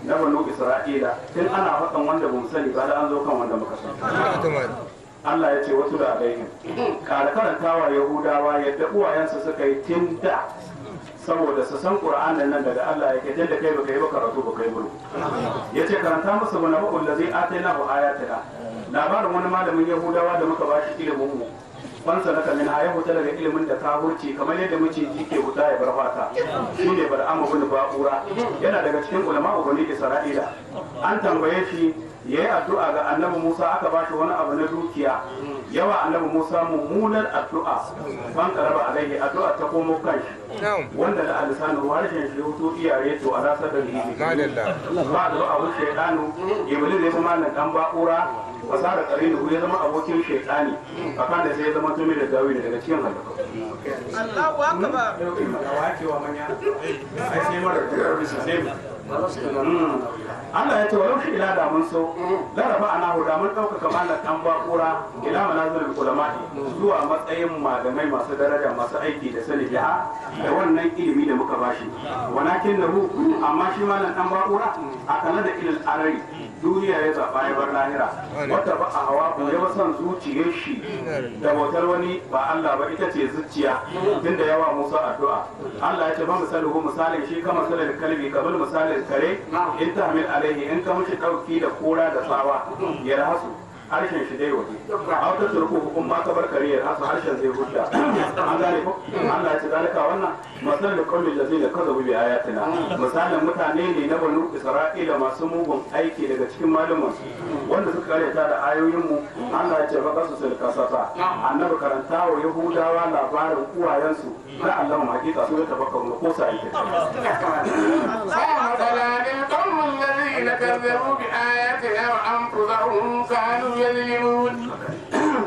na banu Isra'ila tun ana faɗan wanda bamu sani ba da an zo kan wanda muka sani. Allah ya ce wasu da alaihim kare karantawa Yahudawa yadda uwayensu suka yi tun da saboda su san Qur'anin nan daga Allah yake tun da kai baka yi ba karatu baka yi buru yace karanta musu bana ba'ul ladzi atainahu ayatina labarin wani malamin Yahudawa da muka bashi ilimin mu fansa na kamin ya huta daga ilimin da ka hurce kamar yadda maciji ke huta ya bar fata shine Bal'am ibn Ba'ura yana daga cikin ulama bani Isra'ila an tambaye shi yayi addu'a ga Annabi Musa aka bashi wani abu na dukiya yawa Annabi Musa mummunar addu'a ban karaba alaihi addu'a ta komo kanshi wanda da alisanu harshen shi hutu iyaye to a rasar da lihi ba da abu shaydanu iblis ya zama nan dan Ba'ura fasara karinu ya zama abokin shaytani akan da sai ya zama tumi da dawi daga cikin halaka Allahu akbar Allah ya ce wa shi ila da mun so laraba ana huda mun ɗaukaka malam dan Ba'ura ila manazilul ulama zuwa matsayin malamai masu daraja masu aiki da sani da wannan ilimi da muka bashi walakin nahu amma shi malam dan Ba'ura akalla da ilal arari duniya ya zaɓa ya bar lahira wata ba a hawa ko ya son zuciyar shi da bautar wani ba Allah ba ita ce zuciya tunda yawa Musa addu'a Allah ya ce ba misalin shi kama misalin kalbi kamar misalin kare in ta hamil alaihi in ka mishi dauki da kora da tsawa ya rahasu harshen shi dai waje a wata turku hukum ma ka bar kare ya rahasu harshen zai hudda an gane ko Allah ya ce zalika wannan masalin da kawai da zai da kaza bi ayatina misalin mutane ne na banu Isra'ila masu mugun aiki daga cikin malaman wanda suka karyata da ayoyin mu Allah ya ce ba kasu sul kasasa annabi karanta wa yahudawa labarin uwayensu na Allah mu hakika su ta baka ko sai ke الذين كذبوا بآياتنا وأنفسهم كانوا يظلمون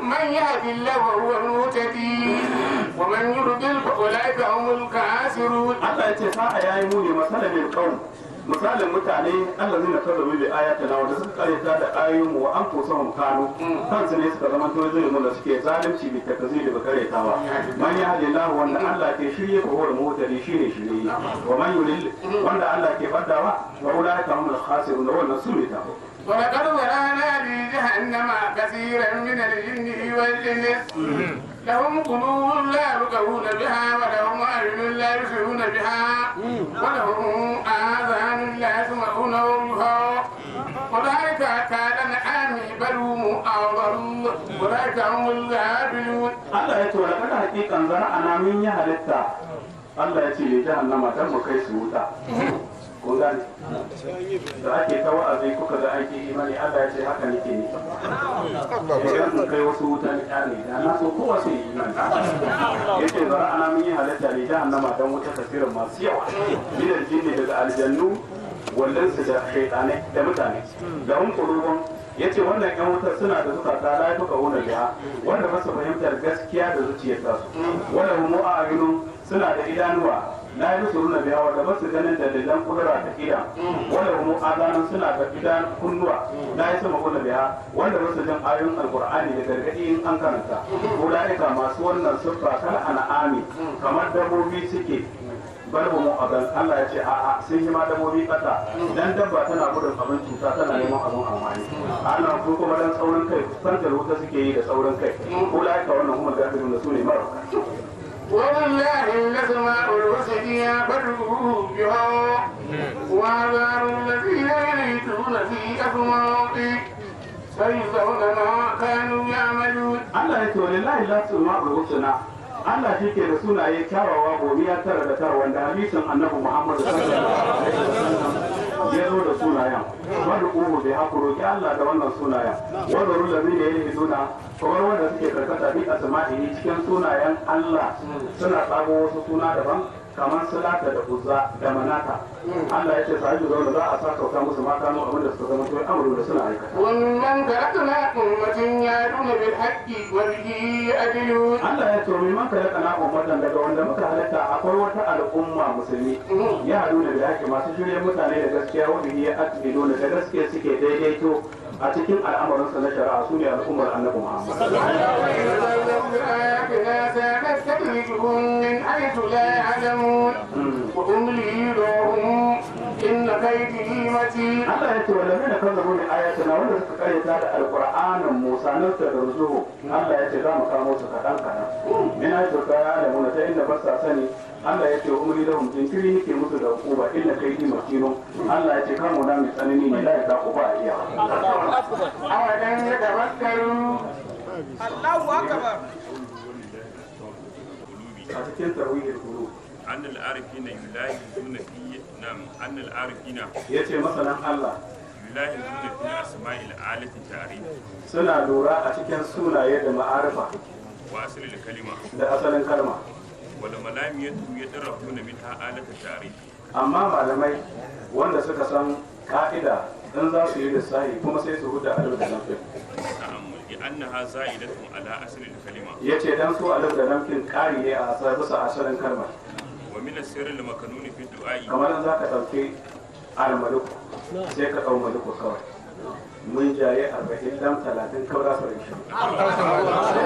من يهد الله وهو المهتدي ومن يضلل فأولئك هم الخاسرون. الله يتساءل يا يموني مثلا القوم misalin mutane Allah zai nakar da bi ayatina wanda suka karyata da ayoyin wa an kusa mu kanu kansu ne suka zama to zai mun da suke zalunci bi takazi da karyatawa man ya hadillahu wanda Allah ke shirye ko huwa mutari shine shirye wa man yulil wanda Allah ke badawa wa ulaika humul khasirun wannan su ne ta ولقد ذرأنا لجهنم كثيرا من الجن والإنس لهم قلوب لا يفقهون بها ولهم أعين لا يبصرون بها ولهم آذان لا يسمعون بها أولئك كالأنعام بل هم أضل أولئك هم الغافلون. الله يقول لقد حقيقة ذرأنا من يهلكتا الله يقول لجهنم دم كيس wuta. kun gane da ake ta wa'azi kuka ga aiki imani Allah ya ce haka nake ne idan kun kai wasu wuta ne kyale da na so kowa su yi imani yace zara ana mun yi halatta ne jahannama dan wuta kafirin masu yawa gidan jinni daga aljannu wallan su da shaytanai da mutane da hun qulubun yace wannan yan wutar suna da zukata la tuka wuna biya wanda ba su fahimtar gaskiya da zuciyar su wala hum a'yunun suna da idanuwa la yusuruna biha wa ba su ganin dalilan kudura ta idan wala hum adanun suna da idan kunnuwa la yasma'una biha wanda ba su jin ayoyin alqur'ani da gargadi in an karanta ulaika masu wannan siffa kal an'ami kamar dabbobi suke barbu mu aban Allah ya ce a'a sun yi ma dabbobi kasa dan dabba tana gudun abin cuta tana neman abin amfani ana ko kuma dan tsaurin kai fantar wuta suke yi da tsaurin kai ulaika wannan kuma gafirun da su ne marauka ولله الأسماء الحسنى فادعوه بها وذروا الذين يلحدون في أسمائه سيجزون ما كانوا يعملون. الله يقول لله الأسماء الحسنى Allah shi ke da sunaye kyawawa gobe ya tara da tara wanda hadisin annabi Muhammad sallallahu alaihi wasallam ya zo da sunayen wanda uhu bai haku roki Allah da wannan sunayen wanda rulabi ne yake nuna kamar wanda suke karkata bi asma'i cikin sunayen Allah suna tsago wasu suna daban kamar Salata da Uzza da Manata Allah ya ce sai da za a saka ka musu mata mu abinda suka zama to amru da suna aikata wannan karatuna ummatin yaduna bil haqqi wa bihi adilun. Allah ya ce man kana ummatan daga wanda muka halatta akwai wata al'umma musulmi ya hadu da haƙƙi masu shirye mutane da gaskiya wa bihi adilun da gaskiya suke daidaito a cikin al'amuransa na shari'a su ne al'ummar annabi Muhammad. إن كيدي متين Allah ya ce wallazina kazzabu bi ayatina wanda suka karyata da alqur'anin Musa nan ta ruzuhu Allah ya ce za mu kamo su kadan kadan min ayatu ka alamuna ta inda ba sa sani Allah ya ce umri lahum jinkiri nake musu da hukuma inna kaidi makinu Allah ya ce kamo na mai tsanani ne la ya da uba iya أولم يتفكروا Allahu akbar. a cikin tarwihul qulub أن العارفين يلاحظون في نعم أن العارفين yace masanan Allah يلاحظون في أسماء الآلة التعريف suna lura a cikin sunaye da ma'arifa وأصل الكلمة da asalin kalma والملامية يدركون منها آلة التعريف amma malamai wanda suka san ka'ida in za su yi lissahi kuma sai su huda alif da lamfin نعم لأنها زائدة على أصل الكلمة yace dan su alif da lamfin kari ne a bisa asalin kalmar ومن السر المكنون في الدعاء kamar in za ka ɗauki almaliku sai ka ɗau maliku kawai mun jaye 40 dam 30 kawai za su rinshi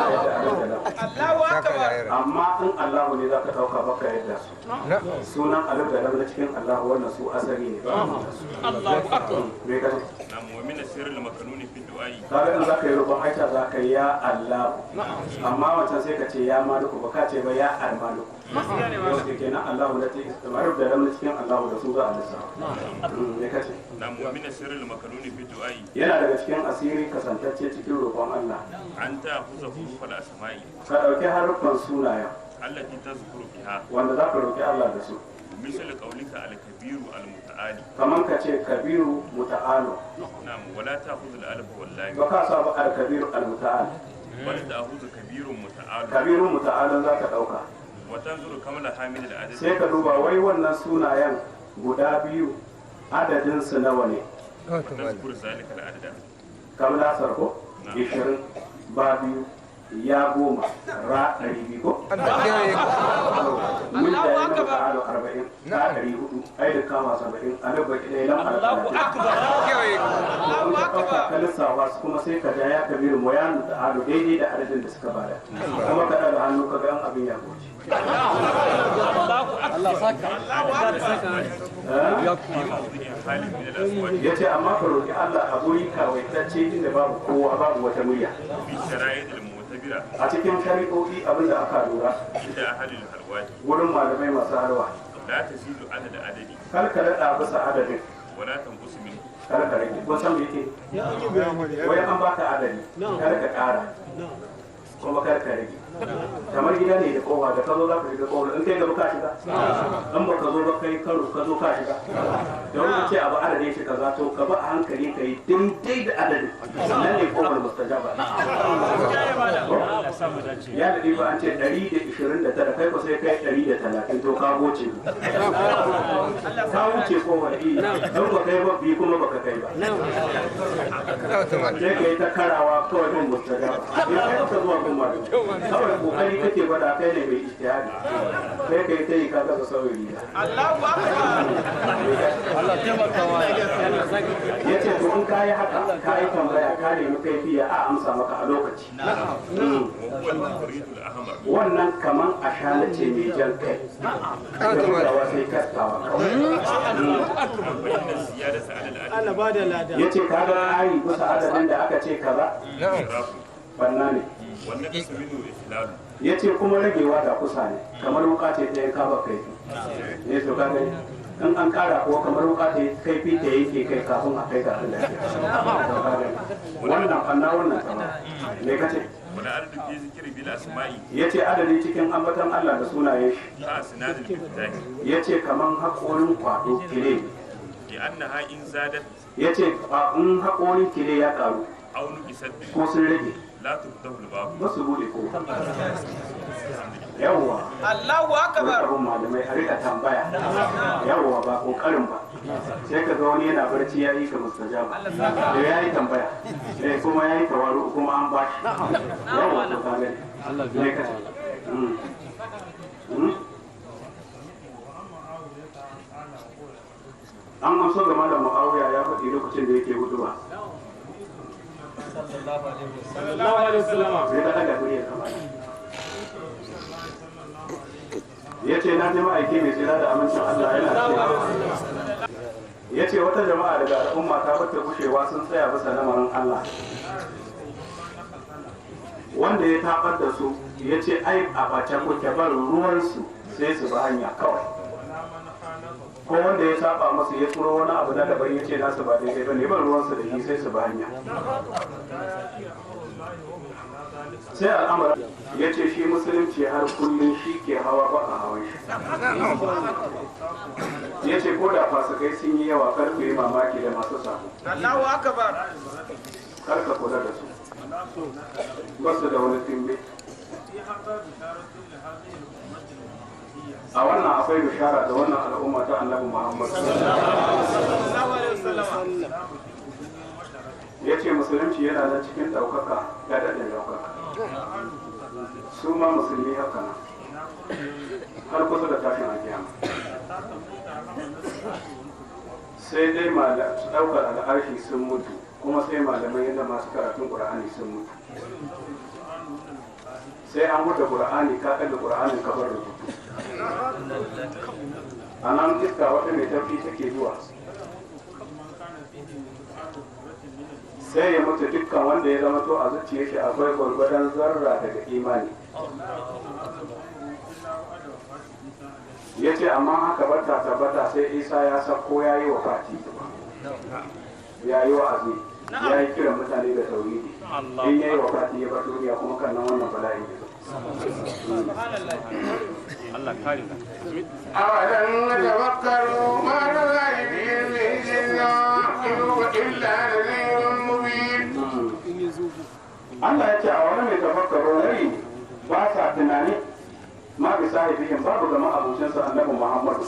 Allahu akbar. amma in Allahu ne za ka ɗauka baka yadda su sunan alif da lam na cikin Allahu wannan su asali ne Allahu akbar. me ka نعم ومن السر المكنون في الدعاء kaga in za ka yi roƙon aita za ka yi ya Allahu amma wancan sai ka ce ya maliku ba ka ce ba ya almaliku yau ke kenan Allahu da ta istimar da lam na cikin Allahu da su za a lissafa me ka ce نعم ومن السر المكنون في الدعاء yana daga cikin asiri kasantacce cikin roƙon Allah أن تأخذ حروف الأسماء ka ɗauki haruffan sunayen التي تذكر بها wanda za ka roƙi Allah da su مثل قولك الكبير المتعالي kamar ka ce kabiru muta'alu نعم ولا تأخذ الألف واللام ba ka sa ba al-kabiru al-muta'al بل تأخذ كبير متعال kabiru muta'alun za ka ɗauka وتنظر كم لها من العدد sai ka duba wai wannan sunayen guda biyu adadin su nawa ne وتذكر ذلك العدد kamar lasar ko 20 ba biyu ya 10 ra 200 ko mun da yana muta'alu 40 na 400 ai da kama 70 alif baki ɗaya lam Allahu akbar. Allahu akbar. ka lissafa su kuma sai ka ja ya kabiru mu ya nuna ado daidai da adadin da suka bada kuma ka ɗaga hannu ka ga an abin ya goce حال من الأزواج ya ce amma ka roƙi Allah a guri kawaitacce inda babu kowa babu wata murya في الشرائط المعتبرة a cikin shari'o'i abin da aka lura عند أهل الحلوات wurin malamai masu harwa لا تزيد عدد عددي kar ka daɗa bisa adadin ولا تنقص منه kar ka rage ko san me yake wai an baka adadi kar ka ƙara kuma kar ka rage kamar gida ne da kowa da ka zo za ka shiga kowa in kai gaba ka shiga in ba ka zo ba kai karo ka zo ka shiga da wani ce abu adadin shi kaza to ka ba a hankali ka yi daidai da adadin nan ne kowar mustajaba ya da ba an ce 129 kai ko sai kai 130 to ka goce ka wuce kowar i don ba kai ba bi kuma baka kai ba sai ka yi ta karawa kawai bin mustajaba ya kai ka zuwa kuma kawai kokari kake gwada kai ne mai ijtihadi sai kai ta yi ka ga sauri Allahu akbar. ya ce to in kayi haka kayi tambaya ka nemi kaifiya a amsa maka a lokaci وهو المفرد الأحمر wannan kaman ashana ce mai jan kai kawa sai kaskawa kawai فإن الزيادة على العدد ya ce kaga ƙari kusa adadin da aka ce kaza إسراف banna ne والنقص منه إخلال ya ce kuma ragewa da kusa ne kamar wuka ce ta yanka ba kaifi ne to ka gani in an kara ko kamar wuka ta kaifi ta yanke kai kafin a kai ga Allah wannan fanna wannan sama me kace ولا عدد في ذكر بالأسماء ya ce adadi cikin ambatan Allah da sunayen shi كأسنان المفتاح ya ce kaman haƙorin kwado kile لأنها إن زادت ya ce in haƙorin kile ya ƙaru أو نقصت ko sun rage لا تفتح الباب ba su bude ko yawwa Allahu akbar. abun malamai a rika tambaya yawwa ba kokarin ba sai ka ga wani yana barci ya yi ka mustajaba da ya yi tambaya kuma ya yi tawaru kuma an ba shi yawwa to ka gani ne ka an amso game da mu'awiya ya faɗi lokacin da yake huduwa Sallallahu alaihi wasallam. sai ka daga duniya kamar ya ce na ji ma'aiki mai tsira da amincin Allah yana cewa ya ce wata jama'a daga al'umma ta bata gushewa sun tsaya bisa lamarin Allah wanda ya tabar da su ya ce ai a bace kuke barin ruwansu sai su ba hanya kawai ko wanda ya saba masa ya tsoro wani abu na daban ya ce nasu ba daidai ba ne ban ruwansu da shi sai su ba hanya sai al'amura ya ce shi musulunci har kullum shi ke hawa ba a hawan shi ya ce ko da fasikai sun yi yawa karfe yi mamaki da masu sabo Allahu akbar. karka kula da su ba su da wani timbe a wannan akwai bishara da wannan al'umma ta annabi Muhammad Sallallahu alaihi wasallam. ya ce musulunci yana nan cikin ɗaukaka ya daɗin ɗaukaka su ma musulmi haka nan har kusa da tashin alkiyama sai dai ɗaukar al'arshi sun mutu kuma sai malamai yadda masu karatun ƙur'ani sun mutu sai an mutu ƙur'ani ka ɗaga ƙur'anin ka bar rubutu a nan iska wata mai tafi take zuwa sai ya mutu dukkan wanda ya zama to a zuciya shi akwai gwargwadon zarra daga imani ya ce amma haka bata tabbata sai isa ya sako ya yi wa fati ya yi wa'azi ya yi kiran mutane da tauhidi in ya yi wa fati ya bar duniya kuma kan nan wannan bala'i ne Allah kare ka. أولم يتفكروا ما للغيب من جنة إلا نذير مبين. Allah ya ce a wani mai tafakkaro rai ba sa tunani ma bi sahibihin babu zama abucinsa annabi Muhammad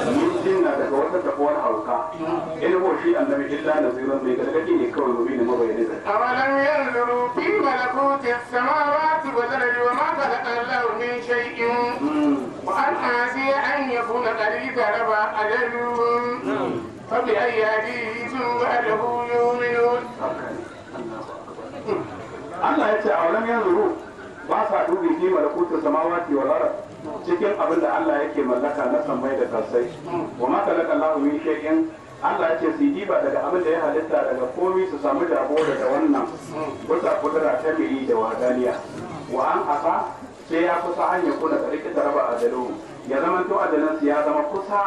min jinna daga wata tafuwar hauka in ho shi annabi illa nazirun mai gargadi ne kawai mubi ne mabayani da أولم ينظروا في ملكوت السماوات والأرض وما خلق الله من شيء وأن عسى أن يكون قد اقترب أجلهم فبأي حديث بعده يؤمنون. Allah ya ce a wani yanzu ba sa dubi fi malakutu samawati wal ard cikin abin da Allah yake mallaka na sammai da kasai wa ma khalaqa Allahu min shay'in Allah ya ce su diba daga abin da ya halitta daga komai su samu jabo daga wannan wata kudura ta mai da wadaniya wa an asa sai ya kusa hanya kuna da rike raba ajalu ya zama to ajalin su ya zama kusa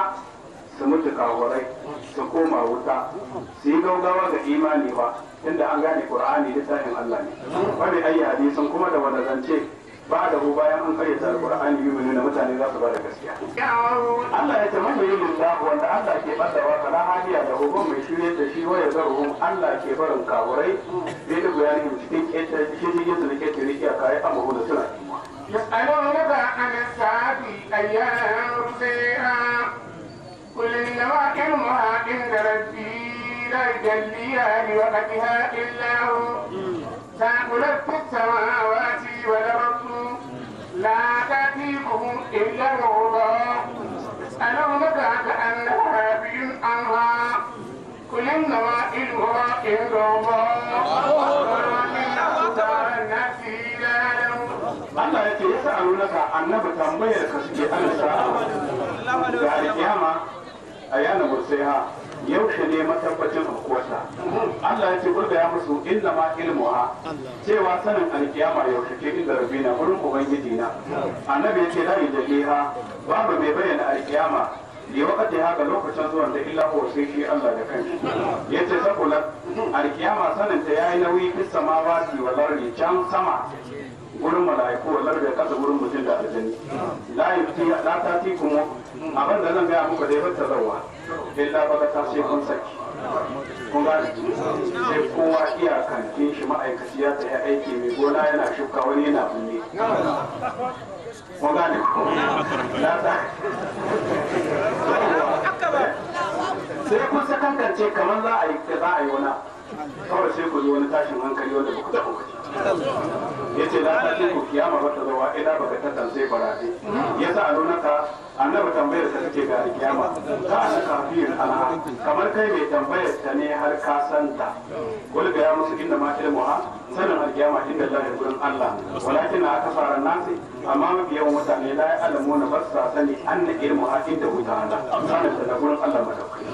su mutu kawarai su koma wuta su yi gaugawa ga imani ba inda an gane Qur'ani littafin Allah ne wani ayi hadisin kuma da wanda zance ba da hu bayan an karyata Qur'ani yi nuna mutane za su ba da gaskiya Allah ya ce man yi lillahi wanda Allah ke badawa kala hadiya da hukun mai shirye da shi waya zaruhum Allah ke barin kaburai bai da bayani cikin keta shi cikin su da keta rikiya kai amma da suna يسألونك عن الساعة أيان مرسيها قل إنما علمها عند ربي لا يجليها لوقتها إلا هو ثقلت في السماوات والأرض لا تأتيكم إلا الغربى يسألونك كأنها حافي عنها قل إنما علمها عند الله الناس لا يعلمون. Allah ya ce ya sa naka annabi tambayar ka suke ana sa'a ga alkiyama a yana mursaiha yaushe ne matabbacin hukuwarsa Allah ya ce burga ya musu inna ma ilmuha cewa sanin alkiyama yaushe ke inda rabina wurin ubangiji na annabi ya ce la yajliha babu mai bayyana alkiyama li waqti haka lokacin zuwan da illa huwa sai shi Allah da kanshi yace saboda alkiyama sanin ta yayi nauyi fis samawati wal ardi can sama gurin mala'iku wallar da kasa gurin mutum da aljani la ta ti kuma abin da zan gaya muku dai bata zawa illa baka ta sai kun saki kun gane sai kowa iyakantin shi ma'aikaci ya tsaye aiki mai gona yana shuka wani yana bunne kun gane sai kun sakankance kamar za a yi wani kawai sai ku zo wani tashin hankali wanda ba ku taɓa waje ya ce la ta ku kiyama ba ta zawa ila ba ka tattan sai barade ya sa aro naka annabi tambayar ta take ga kiyama ka ana kafirin ana kamar kai mai tambayar ta ne har ka santa gol ga ya musu inda ma ilmuha sanin alkiyama inda Allah ya gurin Allah walakin aka fara nasi amma mafi yawan mutane la ya alamu na ba sa sani anna ilmuha inda huta Allah sanin ta gurin Allah madaukai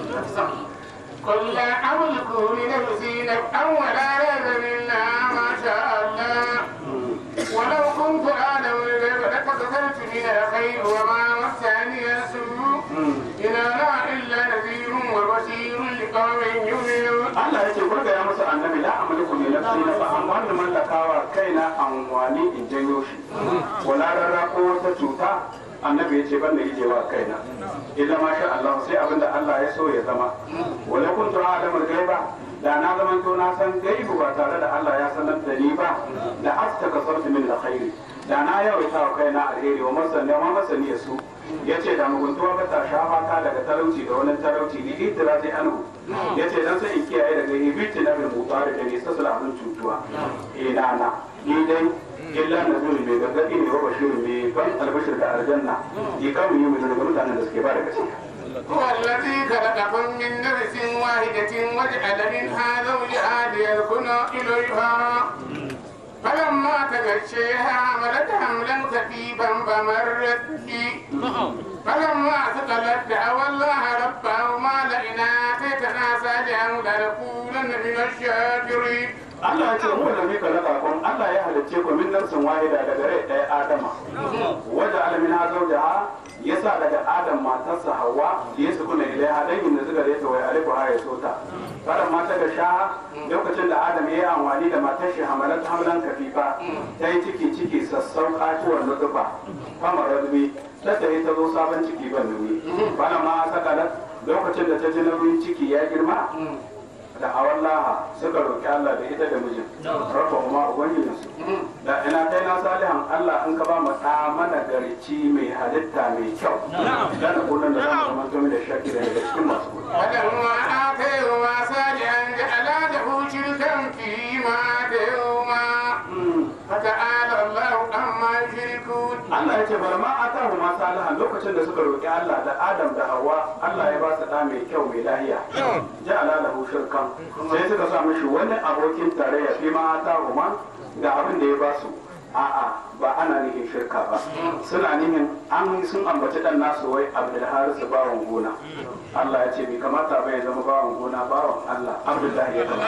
قل لا أملك لنفسي نفعا ولا ضرا إلا ما شاء الله ولو كنت أعلم الغيب لاستكثرت من الخير وما مسني السوء إن أنا إلا نذير وبشير لقوم يؤمنون. Allah ya ce kurga ya masa annabi la amliku li nafsi nafa'an wanda mallakawa kaina amwani in janyo shi wala rarra ko wata cuta annabi ya ce ban da ijewa kaina illa ma sha Allah sai abinda Allah ya so ya zama wala kuntu a'lamul ghaiba da na zaman to na san gaibu ba tare da Allah ya sanar da ni ba da astakasartu min alkhairi da na yawaita wa kaina alheri wa masani ya su yace da muguntuwa ba ta shafa ta daga talauci da wani talauci ni idra sai anhu yace dan sai in kiyaye daga hibiti na bil mutari da ni sasala abin cutuwa na ni dai illa nazuri mai gargadi ne wa bashiru mai ban albashir da aljanna ya kawo yi mutum da mutanen da suke ba da gaskiya. هو الذي خلقكم من نفس واحدة وجعل منها زوجها ليسكن إليها فلما تغشيها حملت حملا خفيفا فمرت به فلما ثقلت دعوا الله ربهما لئن آتيتنا صالحا لنكونن من الشاكرين. Allah ya ce mu da mika laka kun Allah ya halicce ku min nafsin wahida daga rai ɗaya Adama wajen alamin ha zaujaha yasa daga Adam matarsa Hawwa ya su kuna ilaiha dan yin da suka reta wai alifu ha ya sota kada mata ga shaha lokacin da Adam ya yi amfani da matar shi hamalat hamlan kafifa ta yi ciki sassauka ciwon nutsufa fama radbi ta ta zo sabon ciki ban nauyi bana ma saka lokacin da ta ji nauyin ciki ya girma da awallaha suka roƙi Allah da ita da mijin rafa kuma ubangijinsu da ina kai na salihan Allah in ka ba mu ɗa mana garci mai halitta mai kyau dan kullun da zamu zama to da shaki da cikin masu فلما آتيهما صالحا جعلا له شركا فيما آتيهما فتعالى الله عما يشركون. Allah ya ce bari ma atahu ma salihan lokacin da suka roƙi Allah da Adam da Hawwa Allah ya ba su ɗa mai kyau mai lahiya ja'ala lahu shirkan sai suka sa mishi wani abokin tarayya fi ma atahu ma da abin da ya ba su a'a ba ana nihin shirka ba suna nihin sun ambaci dan nasu wai Abdul Haris bawan gona Allah ya ce bai kamata bai zama bawan gona bawan Allah Abdullahi ya zama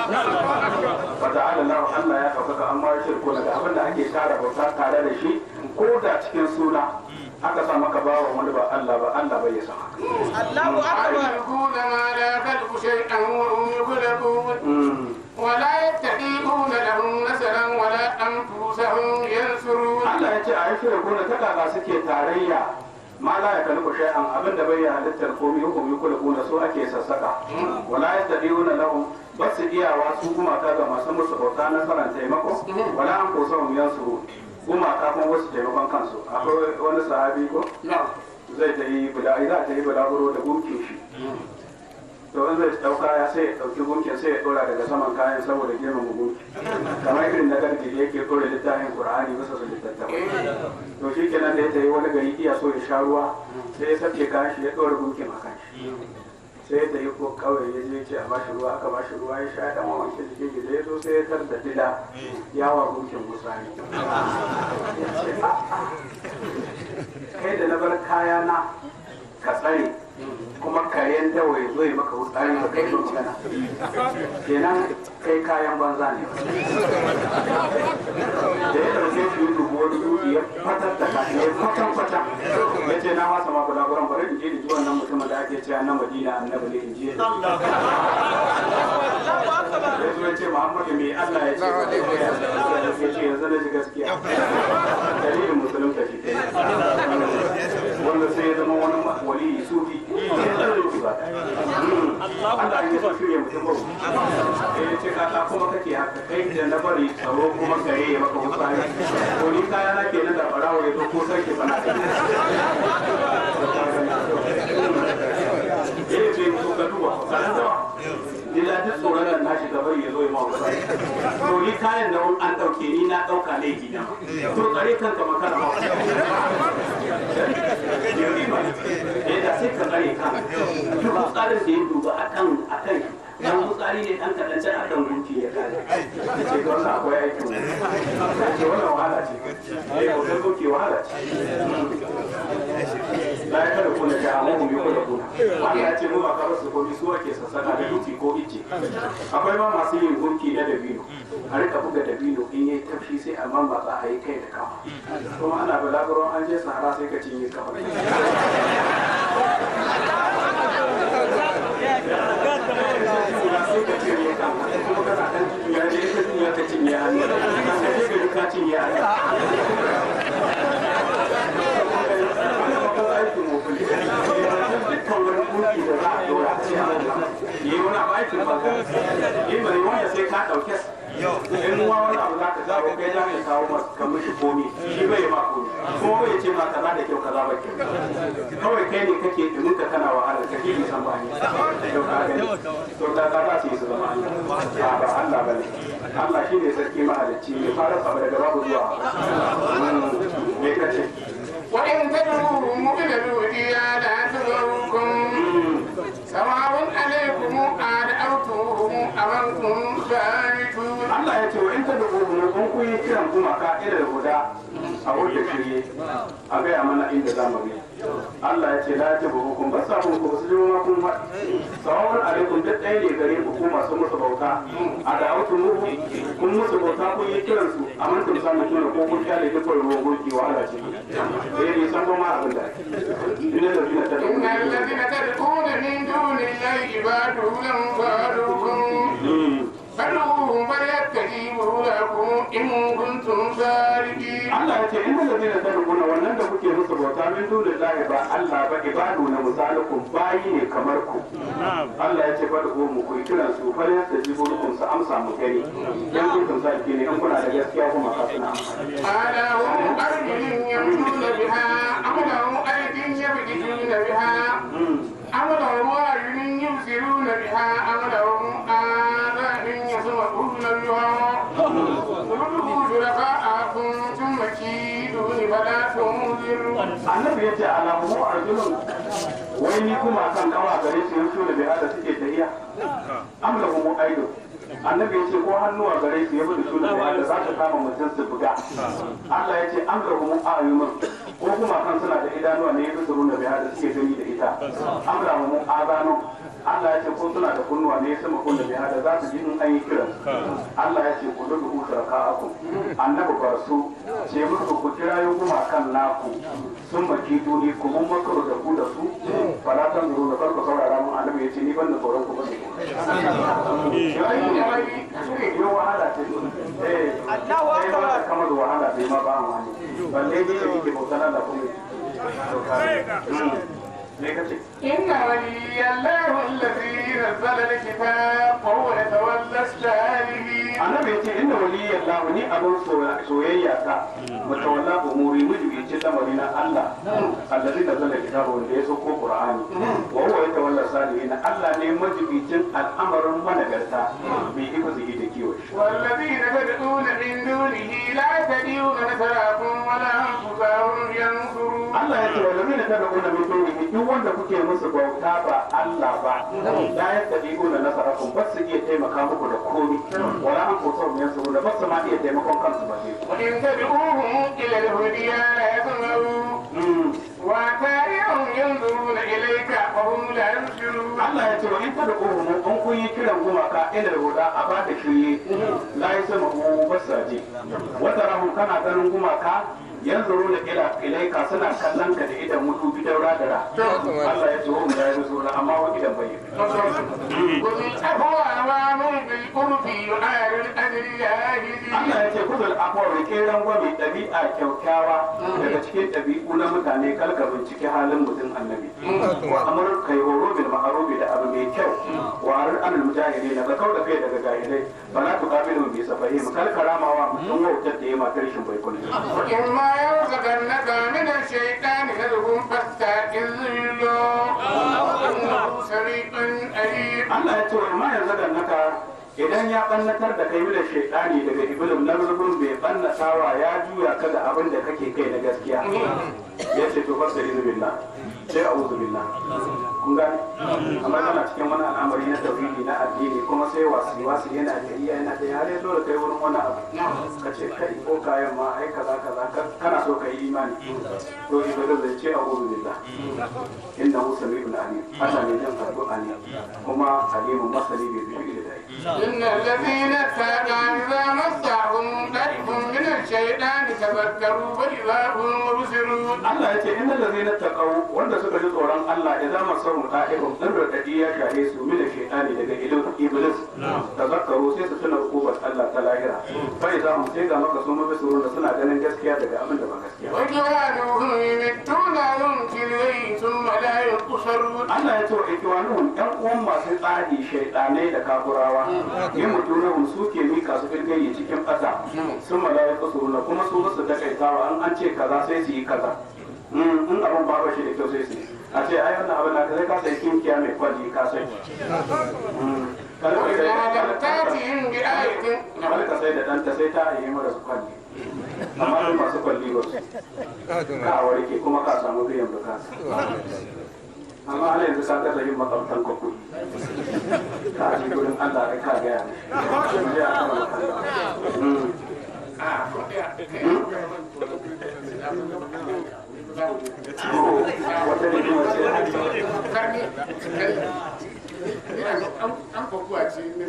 wa ta'ala Allah ya ɗaukaka amma ya shirko daga abin da ake tara bauta tare da shi ko da cikin suna aka sa maka bawan wani ba Allah bai san haka Allahu akbar kuna ma la khalqu shay'an wa hum yukhlaqun ولا يتقون لهم نسلا ولا أنفسهم ينصرون. Allah ya ce a yi shirin kuna ta kaga suke tarayya ma la ya kalku shay'an abinda bai ya halittar komai hukum yukula kuna so ake sassaka wala yastadiuna lahum basu iyawa su kuma ta ga masu musu bauta nasaran taimako wala an kosa hum yansuru kuma ta kuma wasu taimakon kansu akwai wani sahabi ko zai ta yi bulaguro da gunkin shi to in zai dauka ya sai ya dauki gunkin sai ya dora daga saman kayan saboda girmama gunki kamar irin na garki da yake dora littafin Qur'ani bisa su littattafai to shi kenan da ya tayi wani gari iya so ya sha ruwa sai ya sabke kayan shi ya dora gunkin a kan shi sai ya tayi ko kawai ya je ce a bashi ruwa aka bashi ruwa ya sha dan wanke jikin shi da ya zo sai ya tar da dila yawa gunkin musani kai da na bar kaya na ka tsare kuma kayan dawa ya zo ya maka wutsari ka kai magana kenan kai kayan banza ne da ya dauke shi yi dubu wani duki ya fatar da kashi ya kwatan ya ce na masa ma bulaguran bari in je da ji wannan mutumin da ake cewa na Madina annabi ne in je ya zo ya ce Muhammadu me Allah ya ce yanzu na ji gaskiya dalilin musulunta shi wanda sai ya zama wani wali sufi Allah ya so shirya mutum ba ya ce ka kuma kake haka kai da na bari tsaro kuma kare ya maka wutsari ko ni kaya na ke nan da farawa ya zo ko sarki bana kai ya ce to ka duba sanan da ila duk tsoron nan nashi gaba ya zo ya ma wutsari to ni kayan da an dauke ni na dauka laifi na to kare kanka makara ma da sai ka kare ka duk tsarin da ya duba akan dan tsari ne dan kadan can akan gunki ya kare ce to wannan akwai aikin ce wannan wahala ce hoton doki wahala ce la ya kada kuna ta amma mu yi kula kuna Allah ya ce mu ba ka su ko su ake sassaka da duki ko ice akwai ma masu yin gunki na dabino a rika buga dabino in yayi tafshi sai a mammatsa a yi kai da kafa kuma ana balaguron an je sahara sai ka cinye kafa sai ka cinye kafa kuma kana dan ya je ka cinye ka cinye hannu ka cinye hannu dukkan wani gunki da za a dora a ce a yi wani abu aikin banza yi mai wanda sai ka ɗauke in ma wani abu za ka kawo kai za ka kawo masu kamar shi komi shi bai ma komi kuma bai ce ma kaza da kyau kaza ba kyau kawai kai ne kake dumin ka kana wahala ka ke san ba ne to ka gani to da za su yi su zama Allah ba Allah ba ne Allah shi ne sarki mahalicci mai fara sama daga babu zuwa me kace وإن تدعوهم إلى الهدى لا تضركم سواء عليكم أدعوتهم أم أنتم سالكون. Allah ya ce wa in ta da ƙoƙo kun kun yi kiran kuma ka irin guda a wuce shirye a gaya mana inda za mu bi. Allah ya ce la ta bu hukum ba sa kun ku su jima kun faɗi. Sawawun alaikum duk ɗaya ne gare ku kuma masu musu bauta a da autu muku kun musu bauta kun yi kiran su a mantum samu tuna ko kun kyale duk ruwan gurki wahala ce. Ne san goma abin da. Inna allazina tad'una min dunillahi ibadun amsalukum فادعوهم فليستجيبوا لكم إن كنتم صادقين. Allah ya ce inda ladina tad'una wannan da kuke musu bauta min dunillahi ba Allah ba ibadu na misalukum bayi ne kamar ku. Allah ya ce fad'uhum ku kiran su falyastajibu lakum su amsa mu gani. Dan kun sake ne in kuna da gaskiya kuma ka suna amsa. Ala hum arjulun yamshuna biha am lahum aydin yabghuna biha am lahum a'yunun yubsiruna biha am lahum يسمعون بها ادعوا شركاءكم ثم كيدون فلا تنظرون. Annabi ya ce alamu arjulun wai ni kuma kan kawa gare su yanzu da bai hada suke tahiya amla kuma aido annabi ya ce ko hannuwa gare su yabi da su da bai za ta kama mutum su buga Allah ya ce amla kuma ayunun ko kuma kan suna da idanuwa ne yabi su da bai hada suke gani da ita amla kuma azanu Allah ya ce ko suna da kunnuwa ne sama kun da bai hada za su ji in an yi kiran Allah ya ce ku dubu sharka'akum annabi bar su ce muku ku kirayo kuma kan naku sun baki duni ku mun makaro da ku da su falatan zuru da farko saurara mun annabi ya ce ni ban da tsoron ku ba ne yau wahala ce Allahu akbar kamar wahala sai ma ba wani balle ne yake bautar da kuma إن ولي الله الذي نزل الكتاب وهو يتولى الصالحين. Annabi ya ce inna waliyyan lahu ni abin soyayya ta mutawalla umuri mujibi lamari na Allah allazi nazala kitabu wanda ya sauko Qur'ani wa huwa yatawalla salihin Allah ne majibicin al'amarin managarta mai iko zai da kiwo والذين تدعون من دونه لا يستطيعون نصركم ولا أنفسهم ينصرون. Allah ya ce wallazina tad'una min dunihi duk wanda kuke musu bauta ba Allah ba la yastati'una nasarakum ba su iya taimaka muku da komai wala an kusa mun yansu da ba su ma iya taimakon kansu ba وإن تدعوهم إلى الهدى لا يسمعون وتاريهم ينظرون إليك وهم لا يبصرون. Allah ya ce wa in tad'uhum in kun yi kiran gumaka ila huda a ba da shirye la yasma'u basaji wata rahum kana ganin gumaka yanzuru da ilaika suna kallon ka da idan mutu bi daura da ra Allah ya ce wa ya yi sura amma wa idan bai Allah ya ce kuzul afwa keran gwami dabi'a kyaukyawa daga cikin dabi'u na mutane kalka bincike halin mutum annabi wa amur kai horo bil ma'ruf da abu mai kyau wa ar anil mujahidin daga kauda kai daga jahilai bala tu qabilu bi safahim kalkaramawa mutum wautar da ya matar shin bai kullu وإما يرزقنك من الشيطان نزغ فاستعذ بالله إنه سميع عليم. Allah ya ce wa ma yanzu da naka idan ya bannatar da kai da shaitani daga iblis na rubun bai bannatawa ya juya ka da abin da kake kai na gaskiya ya ce to fasari billah sai a'udhu billah kun gane amma kana cikin wani al'amari na tauhidi na addini kuma sai wasu yana da iya yana da yare dole kai wurin wani abu ka ce kai ko kayan ma ai kaza kana so ka yi imani to ibada zai ce a'udhu billah innahu sami'un alim Allah ne jin addu'a ne kuma alimun masali bi fi'li da innal ladina taqaw idza massahum daribun min ash-shaytani tadhakkaru wa idza hum mubsirun Allah ya ce innal ladina taqaw wanda suka ji tsoron Allah idan masahum da'ibun din radadi ya kare su min ash-shaytani daga iblis tadhakkaru sai su tuna hukumar Allah ta lahira fa idza hum sai ga maka su mubsirun da suna ganin gaskiya daga abin da ba gaskiya wa kiwanuhum yamituna yumkil thumma la yuqsarun Allah ya ce wa ikiwanuhum ɗan uwan masu tsari shaidanai da kafurawa yin mutunahum su ke mika su firgayi cikin ƙasa sun malaya kusuruna kuma su basu takaitawa an ce kaza sai su yi kaza in abin ba shi da kyau sai su a ce ai wannan abin da kai ka sai kinkiya mai kwalli ka sai kamar ka sai da ɗanta sai ta yi mara su kwalli amma in masu kwalli ba su ka warke kuma ka samu biyan bukata amma ana yanzu ka kasa yin makwabtan ka kuɗi ka ji gurin Allah ka gaya wata ne kuma ce an kokuwa ce ne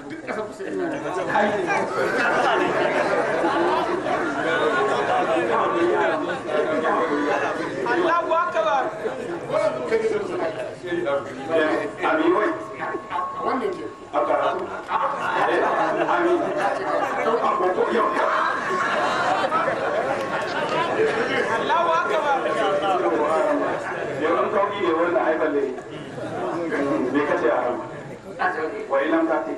duk ƙasa kusa ina Allahu akbar. Amin wai wannan ke a karatu amin a koko yau Allahu akbar. yau an kawo ne wannan haifar da me kace a ran wai nan ka ce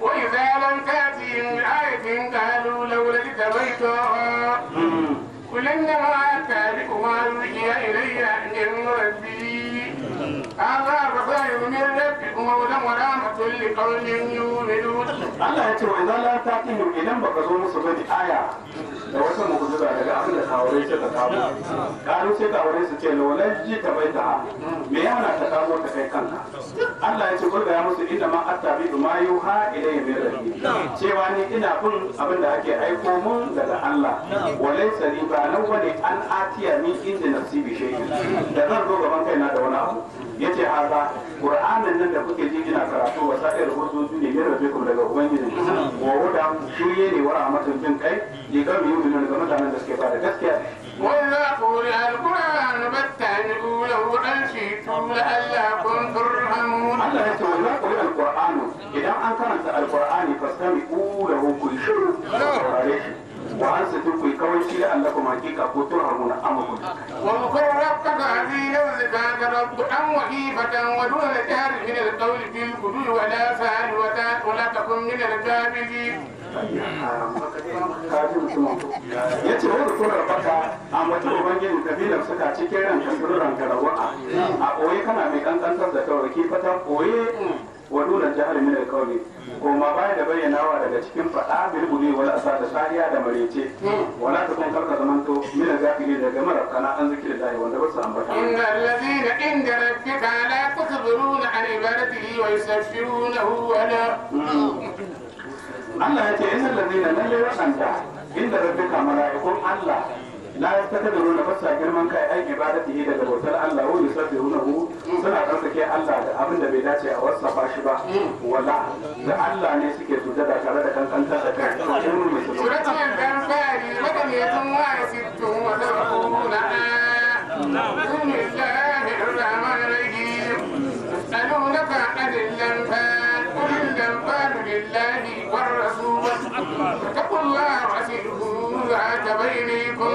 وإذا لم تأتهم بآية قالوا لولا اجتبيتها قل إنما أتبع ما يوحي إلي من ربي هذا بصائر من ربكم وهدى ورحمة لقوم يؤمنون. Allah ya ce wa idan la ta'tihim idan baka zo musu bane aya da wata mu'jiza daga abin da kawai ce ka kawo karu sai kawai su ce lawlan ji ta baita me yana ta kawo ta kai kanka Allah ya ce kulga ya musu inda ma attabi ma yuha ilayya min rabbi cewa ni ina bin abin da ake aiko mun daga Allah walaysa li ba nan wani an atiya min inda nafsi bi shay'in da zan zo gaban kaina da wani abu yace haza qur'anin nan da kuke ji ina karatu wasa'ir hujjoji ne min rabbikum daga ubangiji wa huda shirye ne wa rahmatun jin kai ji ga mu yi ga mutanen da suke ba da gaskiya وإذا قرئ القرآن فاستمعوا له وأنصتوا لعلكم ترحمون. Allah ya ce wa za ku yi alƙur'ani idan an karanta alƙur'ani fastami'u lahu ku shiru saurare shi wa ansitu ku kawai shi da Allah kuma hakika ko turhamuna amakum واذكر ربك في نفسك تضرعا وخيفة ودون الجهر من القول بالغدو ولا سهل ولا تكن من الكافرين. ya ce wani kurar baka a mutum ubangiji kabilar suka cikin ranka sururan karawa a ɓoye kana mai kankantar da kawai fatan ɓoye wa nuna jihar min alkawli kuma baya da bayyanawa daga cikin faɗa bilbuli wala asa da sariya da marece wala ta kun karka zamanto min gafili daga marabkana an zikir da wanda ba su ambata إن الذين عند ربك لا يستكبرون عن عبادته ويستغفرونه ولا Allah ya ce innal ladina lalle wasanta inda rabbika malaikun Allah la yastakbiruna fasa girman kai ai ibadatihi daga bautar Allah wa yusabbihunahu suna tsarkake Allah da abin da bai dace a wasafa shi ba wala da Allah ne suke sujada tare da kankantar da kai to mun mai سورة الأنفال مدنية وست وسبعون آية. بسم الله الرحمن الرحيم يسألونك عن الأنفال قل الأنفال لله والرسول فاتقوا الله وأصلحوا ذات بينكم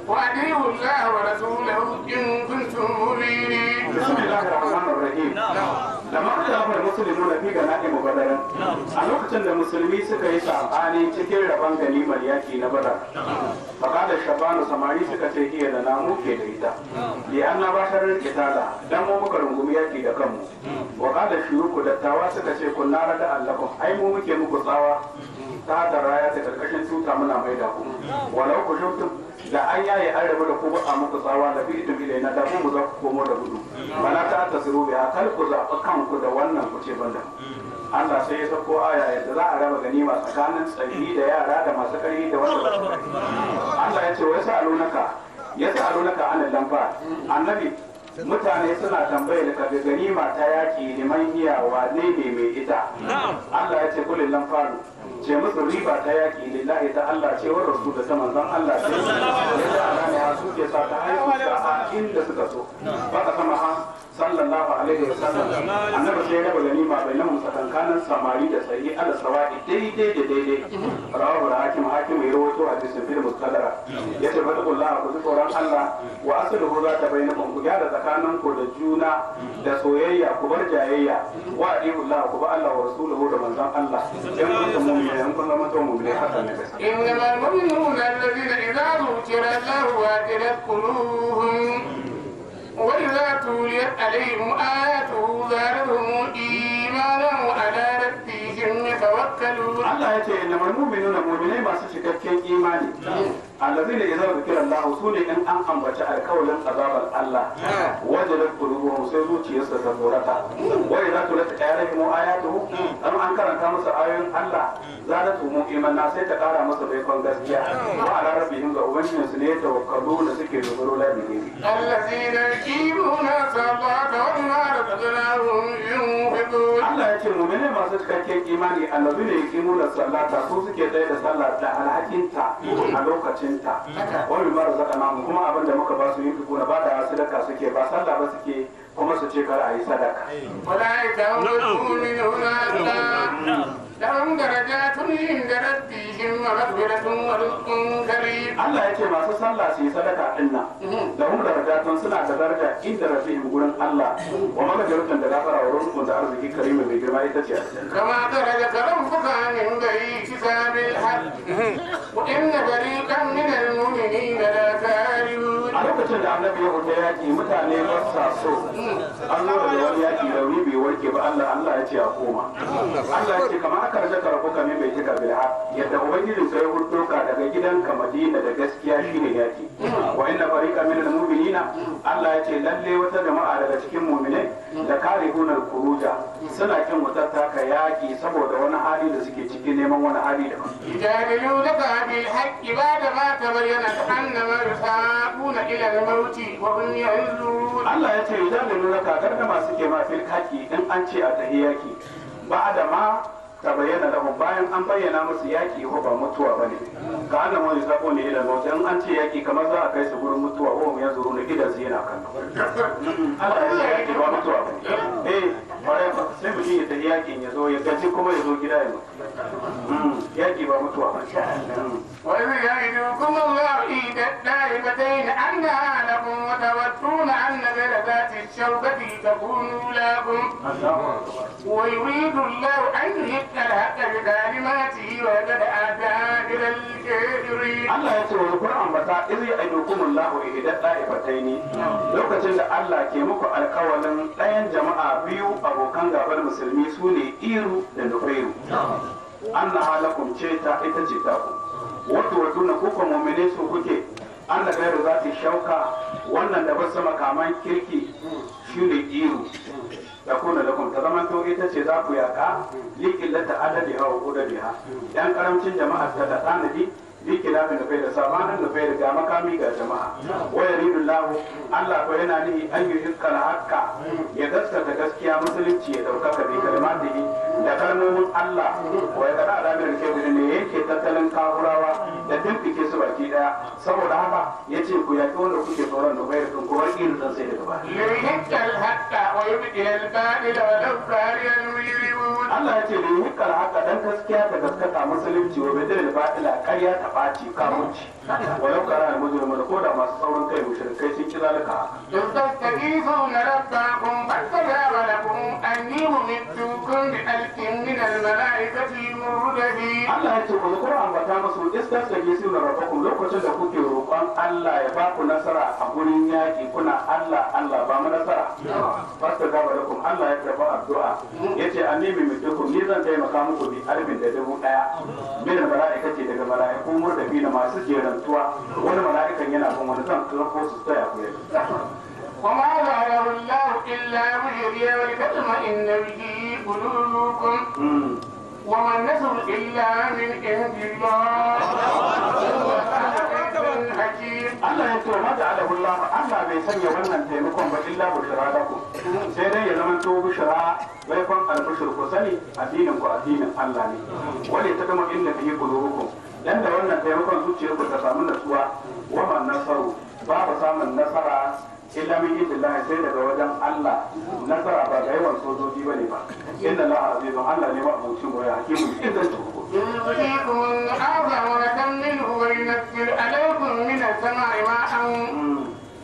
وأطيعوا الله ورسوله إن كنتم مؤمنين. بسم الله الرحمن الرحيم lamma talafar muslimuna fi ganaim badar a lokacin da musulmi suka yi sabani cikin rabon ganimar yaki na badar fakada shabanu samari suka ce iya da namu ke da ita li anna basharar kitala dan mu muka rungumi yaki da kanmu wa kada shuyuku dattawa suka ce kun nara da allakum ai mu muke muku tsawa ta da raya ta karkashin tuta muna mai da ku walau ku shautum da an yaye an rabu da ku ba a muku tsawa da fi itum ilaina da mu za ku komo da gudu bala ta tasiru bi kar ku zaɓi kanku da wannan ku ce banda Allah sai ya sako aya yadda za a raba ganima tsakanin tsayi da yara da masu ƙarfi da wanda ba su ƙarfi Allah ya ce wa yas'alunaka anil lamfa annabi mutane suna tambayar ka ga ganima ta yaki liman iyawa ne mai ita Allah ya ce kulil lamfaru ce musu riba ta yaki lillahi ta Allah ce wa rasul da ta manzon Allah ce yadda Allah ne su ke sa ta haihu a inda suka so ba ka sama ha sallallahu alaihi wa sallam annabi sai ya raba ganima bainahum sakankanin samari da sayi ala sawa'i daidai da daidai rawahu hakim ya rawaito hadisin fil mustadrak yace fatakullaha ku tsoron Allah wa asluhu za ta bainakum ku gyara tsakanin ku da juna da soyayya ku bar jayayya wa adiullah ku ba Allah wa rasuluhu da manzon Allah in kuntum mu'minin kun zama to mu'minin hakan ne innamal mu'minuna alladhina idza dhukira Allahu wajilat qulubuhum وإذا توليت عليهم آياته زادتهم إيمانا وعلى ربهم يتوكلون. الله يقول إنما المؤمنون مؤمنين ما سشككين إيماني. الذين إذا ذكر الله سوني إن أنقم بشأ الكون عذاب الله وجلت قلوبهم سيزوتي يستثبرتا وإذا تلت عليهم آياته أم أنكر كامس آيات الله زادتهم إيمانا سيتقارى مصر بيكون غسكيا وعلى ربهم وأبنهم سنيتوكلون سكي نظروا لا بهم. الذين يقيمون الصلاة ومما رزقناهم ينفقون. الله يقول مؤمنين ما سشككين إيماني الذين يقيمون الصلاة سوسكي تيد الصلاة على حكيمتا على ta wani mara zaka namu kuma abin da muka ba su yin fiko na ba da sadaka suke ba sallah ba suke kuma su ce kar a yi sadaka لهم درجات عند ربهم ومغفرة ورزق كريم. Allah ya ce masu sallah su yi sadaka din nan. Lahum darajatun suna da daraja inda rabbihim gurin Allah wa magfiratun da gafara wa rizqun da arziki karimin mai girma ita ce. Kama darajaka rabbuka min bayi kitabil haqq wa inna fariqan min al-mu'minina la karihun. A lokacin da Annabi ya huta yaki mutane ba sa so. An zo da wani yaki rauni bai warke ba Allah ya ce a koma. Allah ya ce kamar aka rage karbuka min bai tika bil haq yadda ubangiji sai hudo ka daga gidanka Madina da gaskiya shine yaki wa inna fariqan min al-mu'minina Allah ya ce lalle wata jama'a daga cikin mu'minai da karihunal kuruja suna kin wutatta ka yaki saboda wani hali da suke cikin neman wani hali da jadilunaka bil haqq ba'da ma tabayyana annama yusaquna ila al-maut wa hum yanzurun. Allah ya ce jadilunaka gargama suke ma fil haqi in an ce a tahiyaki ba'da ma ta bayyana lahum bayan an bayyana musu yaki ko ba mutuwa bane ka annan wani sako ne ila mauti in an ce yaki kamar za a kai su gurin mutuwa ko ya zuru ne gidan su yana kan Allah ya ce yaki ba mutuwa bane bare sai mutum ya tafi yakin ya zo ya gaji kuma ya zo gida ya yaki ba mutuwa bane wa idh ya'idukum Allahu ida da'ibatain anna lakum wa tawattuna anna ghayra dhati ash-shawkati takunu lakum wa yuridu Allahu an الحق بكلماته وقد أتى إلى الكافرين. الله يسوع القرآن بتا إذ يعدكم الله إحدى الطائفتين lokacin da Allah ke muku alƙawarin ɗayan jama'a biyu abokan gabar musulmi su ne Iru da Nufairu Allah halakum ce ta ita ce ta ku wato na kuka mu'mine su kuke an da gairu za ta shauka wannan da basu makaman kirki shi ne Iru da kuna lakum ta zaman to ita ce za ku yaka liqillata adadi hawa udadiha yan karamcin jama'a ta da tanadi likilafin da bai da samanin da bai da makami ga jama'a wa yuridu Allah ko yana nihi an yi hikkala hakka ya gaskata gaskiya musulunci ya daukaka bi kalmatihi da kalmomin Allah wa ya kada alamin kebiri ne yake tattalin kafurawa da dimfike su baki daya saboda haka yace ku yaki wanda kuke tsoron da bai kun kuma irin dan sai daga baya yuhikkal hakka wa yubdil al-badil wa law kariya al-mujrimun Allah yace yuhikkal hakka dan gaskiya ta gaskata musulunci wa bai da batila ƙarya ta ɓaci kamunci walau kara da mujrimu da koda masu saurin kai mushrikai sun kira laka تستغيثون ربكم فاستجاب لكم أني ممدكم بألف من الملائكة مردفين. Allah ya ce ku zukura ambata musu istastaghithuna rabbakum lokacin da kuke roƙon Allah ya ba ku nasara a gurin yaƙi kuna Allah ba mu nasara. Fastajaba lakum Allah ya karɓa addu'a yace annabi mutukum ni zan taimaka muku bi alfin da 1000 min mala'ikati daga mala'iku murdafina masu jerantuwa wani mala'ikan yana bin wani zan turko su tsaya ku yake. وما جعله الله إلا بشرى ولتطمئن به قلوبكم وما النصر إلا من عند الله Allah ya ce mata alahullah Allah bai sanya wannan taimakon ba illa bushra lakum sai dai ya zama to bushra bai fan albushur ku sani addinin ku addinin Allah ne wale ta dama inda fi qulubukum dan da wannan taimakon zuciyar ku ta samu natsuwa wa man nasaru babu samun nasara illa min indillahi sai daga wajen Allah nasara ba ga yawan sojoji bane ba inna la azizun Allah ne ma abucin goya hakimu idan ku يريكم أعظم منه وينزل عليكم من السماء ماء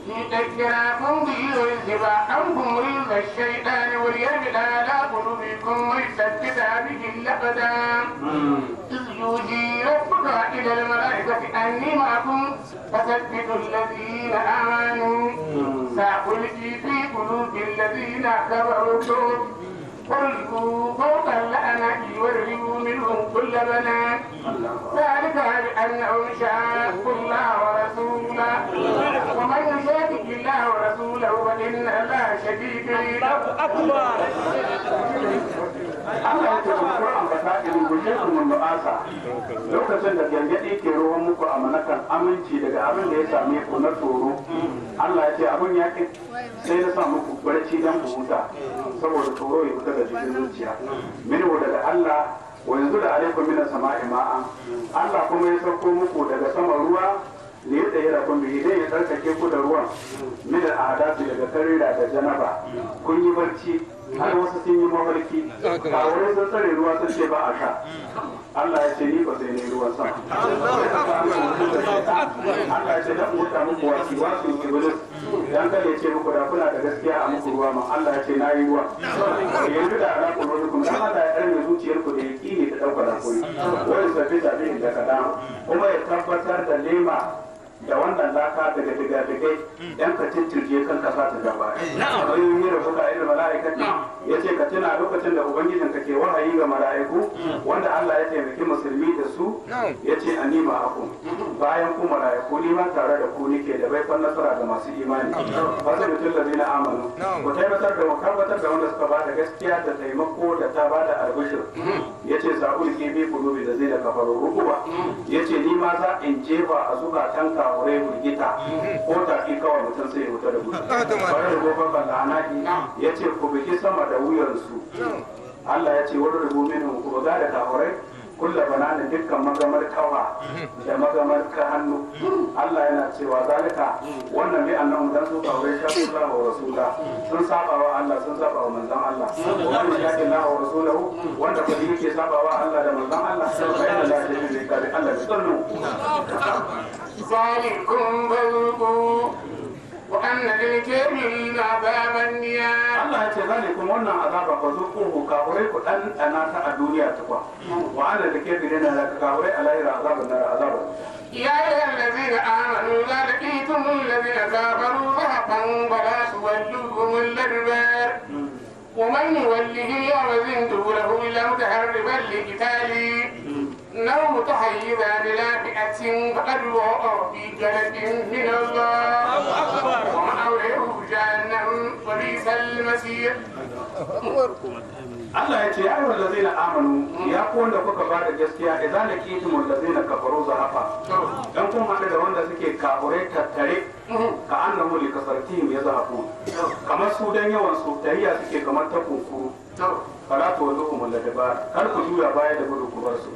ليذكركم به ويذهب عنكم رجز الشيطان وليربط على قلوبكم ويثبت به الأقدام إذ يوحي ربك إلى الملائكة أني معكم فثبتوا الذين آمنوا سألقي في قلوب الذين كفروا الرعب قلوا فوق اللعنة وارجوا منهم كل بنات ذلك بأنهم شاقوا الله ورسوله ومن يشاقق الله ورسوله فإن الله شديد العقاب. Allah ya ce ku ambata irin gujin mun nu'asa lokacin da gargaɗi ke ruwan muku a manakan aminci daga abin da ya same ku na tsoro Allah ya ce abin ya ki sai na sa muku barci dan ku huta saboda tsoro ya fita da cikin zuciya minhu daga Allah wa yanzu da alaikum minas sama'i ma'an Allah kuma ya sauko muku daga sama ruwa ne ya tsaye da kun bihi dai ya tsarkake ku da ruwan min al'adatu daga karira da janaba kun yi barci har wasu sun yi mafarki a wurin sun tsare ruwa sun ce ba a sha Allah ya ce ni ba sai ne ruwan sama Allah ya ce dan wuta muku wasu iblis dan kada ya ce muku da kuna da gaskiya a muku ruwa ma Allah ya ce na yi ruwa yanzu da ala qulubikum dan Allah ya karbe zuciyar ku da yaqini da dauka da koyi wani sabi sabi da kada kuma ya tabbatar da lema da wannan laka daga diga-digai yan ka tintirje kan kasa ta gaba kamar yin yi rabuka irin mala'ikati ya ce ka tuna lokacin da ubangijin ka ke wahayi ga mala'iku wanda Allah ya taimaki musulmi da su ya ce a nima aku bayan ku mala'iku ni ma tare da ku nike da baikon nasara ga masu imani wasu mutum da zina amanu ku tabbatar da wanda suka bada gaskiya da taimako da ta bada albishir ya ce sa'ul ke bi kulubi da zai da kafaru rukuba ya ce ni ma za in jefa a zukatan kafurai burgita ko tafi kawai mutum sai ya wuta da gudu bare da gobe kan anaki ya ce ku biki sama da wuyansu Allah ya ce wani rubu minin ku ga da kafurai kulla bananin dukkan magamar kawa da magamar ka hannu Allah yana cewa zalika wannan bi annahu dan su kawai shakku wa rasula sun saba wa Allah sun saba wa manzon Allah wannan shakku Allah wa rasulahu wanda kuma yake saba wa Allah da manzon Allah sai Allah ya yi da Allah da sunnu ذلكم فذوقوا وأن للكافرين عذاب النار. Allah ya ce zalikum wannan azaba fa zuquhu kafirai ku dan ana ta a duniya tukwa wa ana da kafirin da kafirai a lahira azaban nar azaban يا أيها الذين آمنوا إذا لقيتم الذين كفروا زحفا فلا تولوهم الأدبار ومن يوله يومئذ دبره إلا متحرفا لقتال أو متحيزا إلى فئة فقد وقع في جنة من الله ومأواه جهنم وبئس المصير. Allah ya ce ya ayyuhal ladzina amanu ya ku wanda kuka ba da gaskiya idan laqitumul ladzina kafaru zahafa dan kun hada da wanda suke kafurai tattare ka annahu li kasartihim yazhafu kamar su dan yawan su tariya suke kamar ta kunkuru fala tuwalluhum al-adbar kar ku juya baya da gudu ku bar su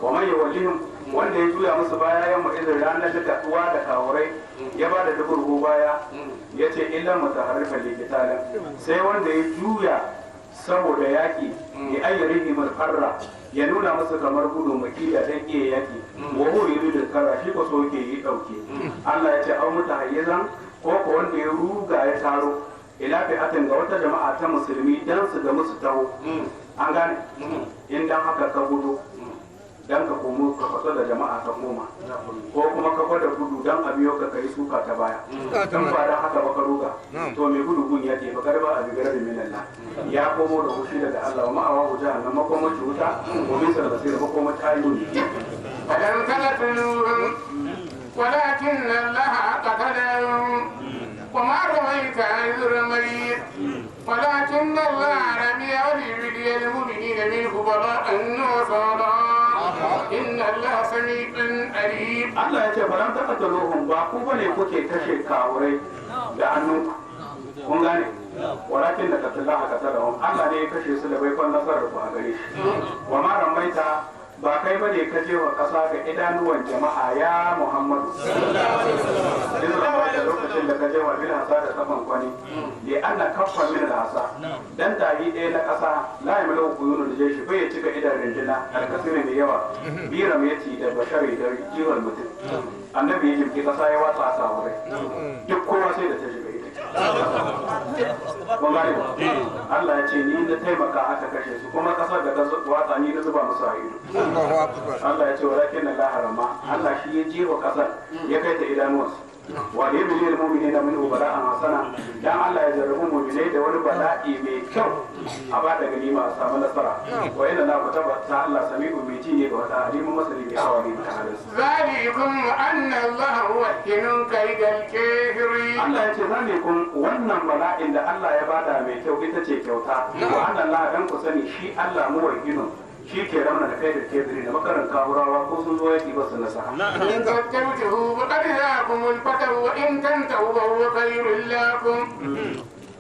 wa man yawallihim wanda ya juya musu baya yamma idan ranar da kaduwa da kafurai ya ba da duburgu baya yace illa mutaharrifan liqitalin sai wanda ya juya saboda yaki ya ayyari himar farra ya nuna masa kamar gudu makida dan iya yaki wa hu yuridu karra shi ko so yake yi dauke Allah ya ce au mutahayyizan ko wanda ya ruga ya taro ila fi'atin ga wata jama'a ta musulmi dan su ga musu taho an gane in dan haka ka gudu dan ka komo ka fasa da jama'a ka koma ko kuma ka gwada gudu dan a biyo ka kai suka ta baya dan ba dan haka ba ka ruga to me gudu gun ya ce ba karba a bigar da minalla ya komo da hushi daga Allah ma awa wuta nan makoma wuta ko bisa da basira makoma tayyuni فلم تقتلوهم ولكن الله قتلهم وما رميت إذ رميت ولكن الله رمي وليبلي المؤمنين منه بلاء وصلاة إن الله سميع عليم. Allah ya ce falam taqtuluhum ba ku bane kuke kashe kawurai da annu kun gane walakin da qatallaha qatalahum Allah ne ya kashe su da bai kwan nasarar ku a gare shi wa ma ramaita ba kai bane ka je wa kasa ga idanuwan jama'a ya Muhammadu lokacin da ka je wa bil hasa da kafan kwani li anna kaffa min al hasa dan tahi ɗaya na kasa la yamlu kuyunu da jeshi bai cika idan rinjina alkasiri mai yawa biram yaci da bashari da jiwal mutum annabi ya jimki kasa ya watsa a wurai duk kowa sai da ta shiga ita Allah ya ce ni na taimaka aka kashe su kuma kasar da ta watsa ni na zuba musu a ido Allah ya ce walakin Allah harama Allah shi ya jefa kasar ya kai ta idanuwansu wa da yabi lil mu'minina minhu bala'an hasana dan Allah ya jarrabu mu'minai da wani bala'i mai kyau a ba da ganima a samu nasara wa inna la tabbata Allah sami'u mai ji ne ga wata alimin masali bi awali ta halin zalikum anna Allah wakinun kaidal kafirin Allah ya ce zalikum wannan bala'in da Allah ya bada mai kyau ita ce kyauta wa anna Allah dan ku sani shi Allah mu wakinun shi ke ramna da kai da tebiri da makaran kawurawa ko sun zo yaki ba su nasa. In tattabtuhu wa qad ja'akum al-fatahu wa in tantahu wa huwa khayrun lakum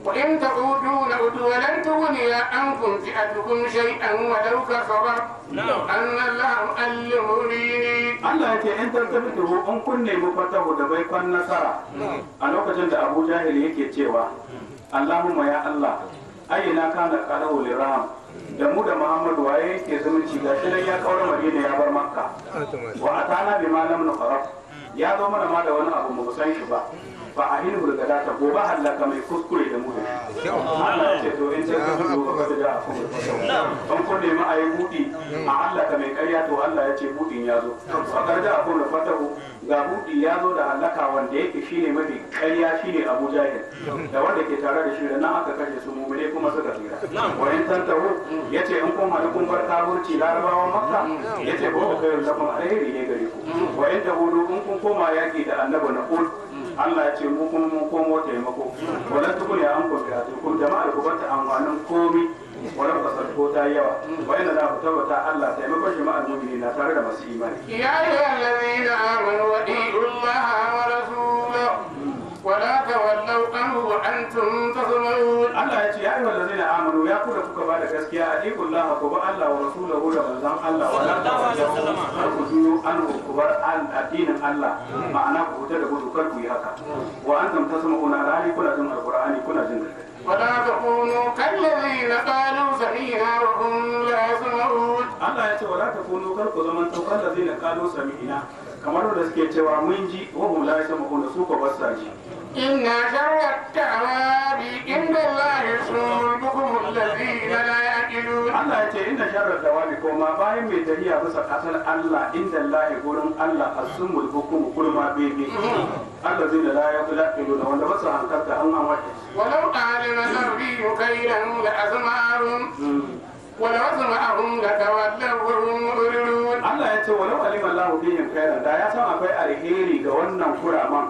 wa in ta'udu na'udu wa lan tughniya ankum fi'atukum shay'an wa law kafarat anna Allah al-mu'minin. Allah yake in tattabtuhu an kunne mu fatahu da bai kwan nasara a lokacin da Abu Jahil yake cewa Allahumma ya Allah ayyana kana qalahu liraham da mu da Muhammadu waye yake zumunci gashi nan ya kaura Madina ya bar Makka wa atana bi malam nuqrab ya zo mana ma da wani abu mu san shi ba fa ahin burgada ta gobe halaka mai kuskure da mu da shi Allah ya ce to in sai ka zo ka da ku an ko ne ma ayi budi a Allah ka mai ƙarya to Allah ya ce budin ya zo fa karda abu da fatahu ga budi ya zo da halaka wanda yake shine mafi ƙarya shine Abu Jahil da wanda ke tare da shi da nan aka kashe su mu'mine kuma suka tsira wa in tantahu yace in kun hadu kun bar kafirci larabawan Makka yace ko kai lakum alheri ne gare ku wa in tahudu in kun koma yaki da annabi na ul Allah ya ce mu kuma mun komo taimako wala tukun ya an kofi kun jama'ar ku bata amfanin komi wala kasar ko ta yawa wa inna la tabbata Allah taimakon jama'ar mu'mini na tare da masu imani ya ayyuhallazina amanu wa atiullaha wa rasulahu wa la tawallaw anhu wa antum tasma'un Allah ya ce ya ayyuhallazina amanu ya kuda kuka ba da gaskiya atiullaha ku ba Allah wa rasulahu da manzon Allah wa la tawallaw anhu ku bar addinin Allah ma'ana ku huta da gudu kar ku yi haka wa antum tasma'una alani kuna jin alqur'ani kuna jin gargadi ولا تكونوا كالذين قالوا سمعنا وهم لا يسمعون الله يقول ولا تكونوا كالذين الذين قالوا سمعنا kamar da suke cewa mun ji wa hum la yasma'una su ko basa ji inna sharra tawabi inda Allah yasmul bukum alladhina la yaqilun Allah ya ce inna sharra tawabi ko ma bayan mai tahiya bisa kasar Allah inda Allah gurin Allah asmul bukum kurma bebe alladhina la yaqilun wanda ba su hankalta an wace walau alima rabbi khayran la azma'ahum ولو سمعهم لتولوا وهم معرضون الله ya ce walau alima Allah bihim khairan da ya san akwai alheri ga wannan kuraman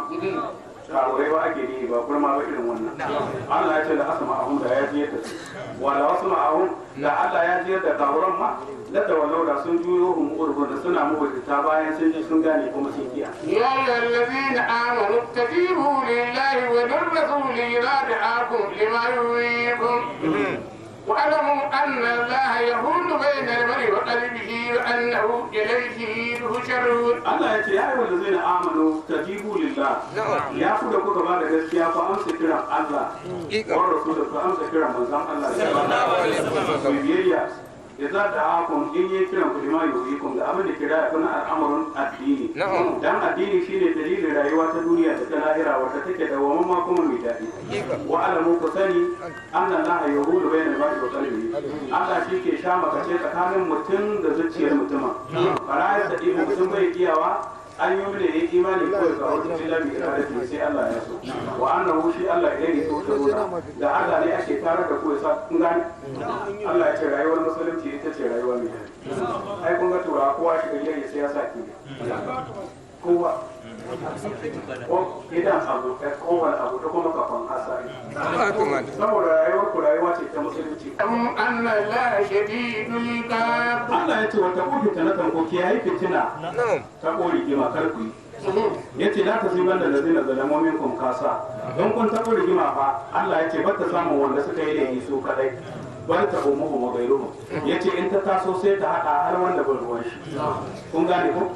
kawai ba ake yi ba kurma ba irin wannan Allah ya ce da asma'ahum da ya ji da su wala asma'ahum da Allah ya ji da kawuran ma da tawallau da sun juyo hum urbu da suna mutunta bayan sun ji sun gane kuma sun kiya ya ayyuhallazina amanu tajibu lillahi wa lirrasuli idza da'akum lima yuhyikum واعلموا ان الله يحول بين المرء وقلبه أنه إليه تحشرون. Allah ya ce ya yi wanda zai na amanu ta jibu lillah ya ku da kuka ba da gaskiya ku amsa kiran Allah wa rasul ku amsa kiran manzon Allah sallallahu alaihi wasallam ku biyayya idza da'akum in yi kiran ku lima yuhikum da abin da kira ya kuna al'amarin addini dan addini shine dalilin rayuwa ta duniya da ta lahira wata take da wamma ma kuma mai dadi wa alamu ku sani anna Allah yahulu bainal mar'i wa qalbihi Allah shi ke sha makace tsakanin mutum da zuciyar mutuma fara ya sadi mutum bai iyawa an yi mini yin imani ko ga wata jilla mai iradati sai Allah ya so wa annahu shi Allah ilayhi tusharuna da Allah ne ake tare da ku yasa kun gane Allah ya ce rayuwar musulunci ita ce rayuwar mai dadi ai kun ga tura kowa shi gari sai ya saki kowa ko idan abu kowane abu da kuma kafan asali saboda rayuwar ku rayuwa ce ta musulunci أم أن الله شديد العقاب. Allah ya ce wata kudu ta na tankoki ya yi fitina ta ƙori gima karku yi ya ce za ta zibar da lazina zalamomin kun kasa don kun taɓa rigima fa Allah ya ce ba ta samun wanda suka yi da iso kaɗai bar ta umuhu magairuhu ya ce in ta taso sai ta haɗa har wanda ban ruwan shi kun gane ko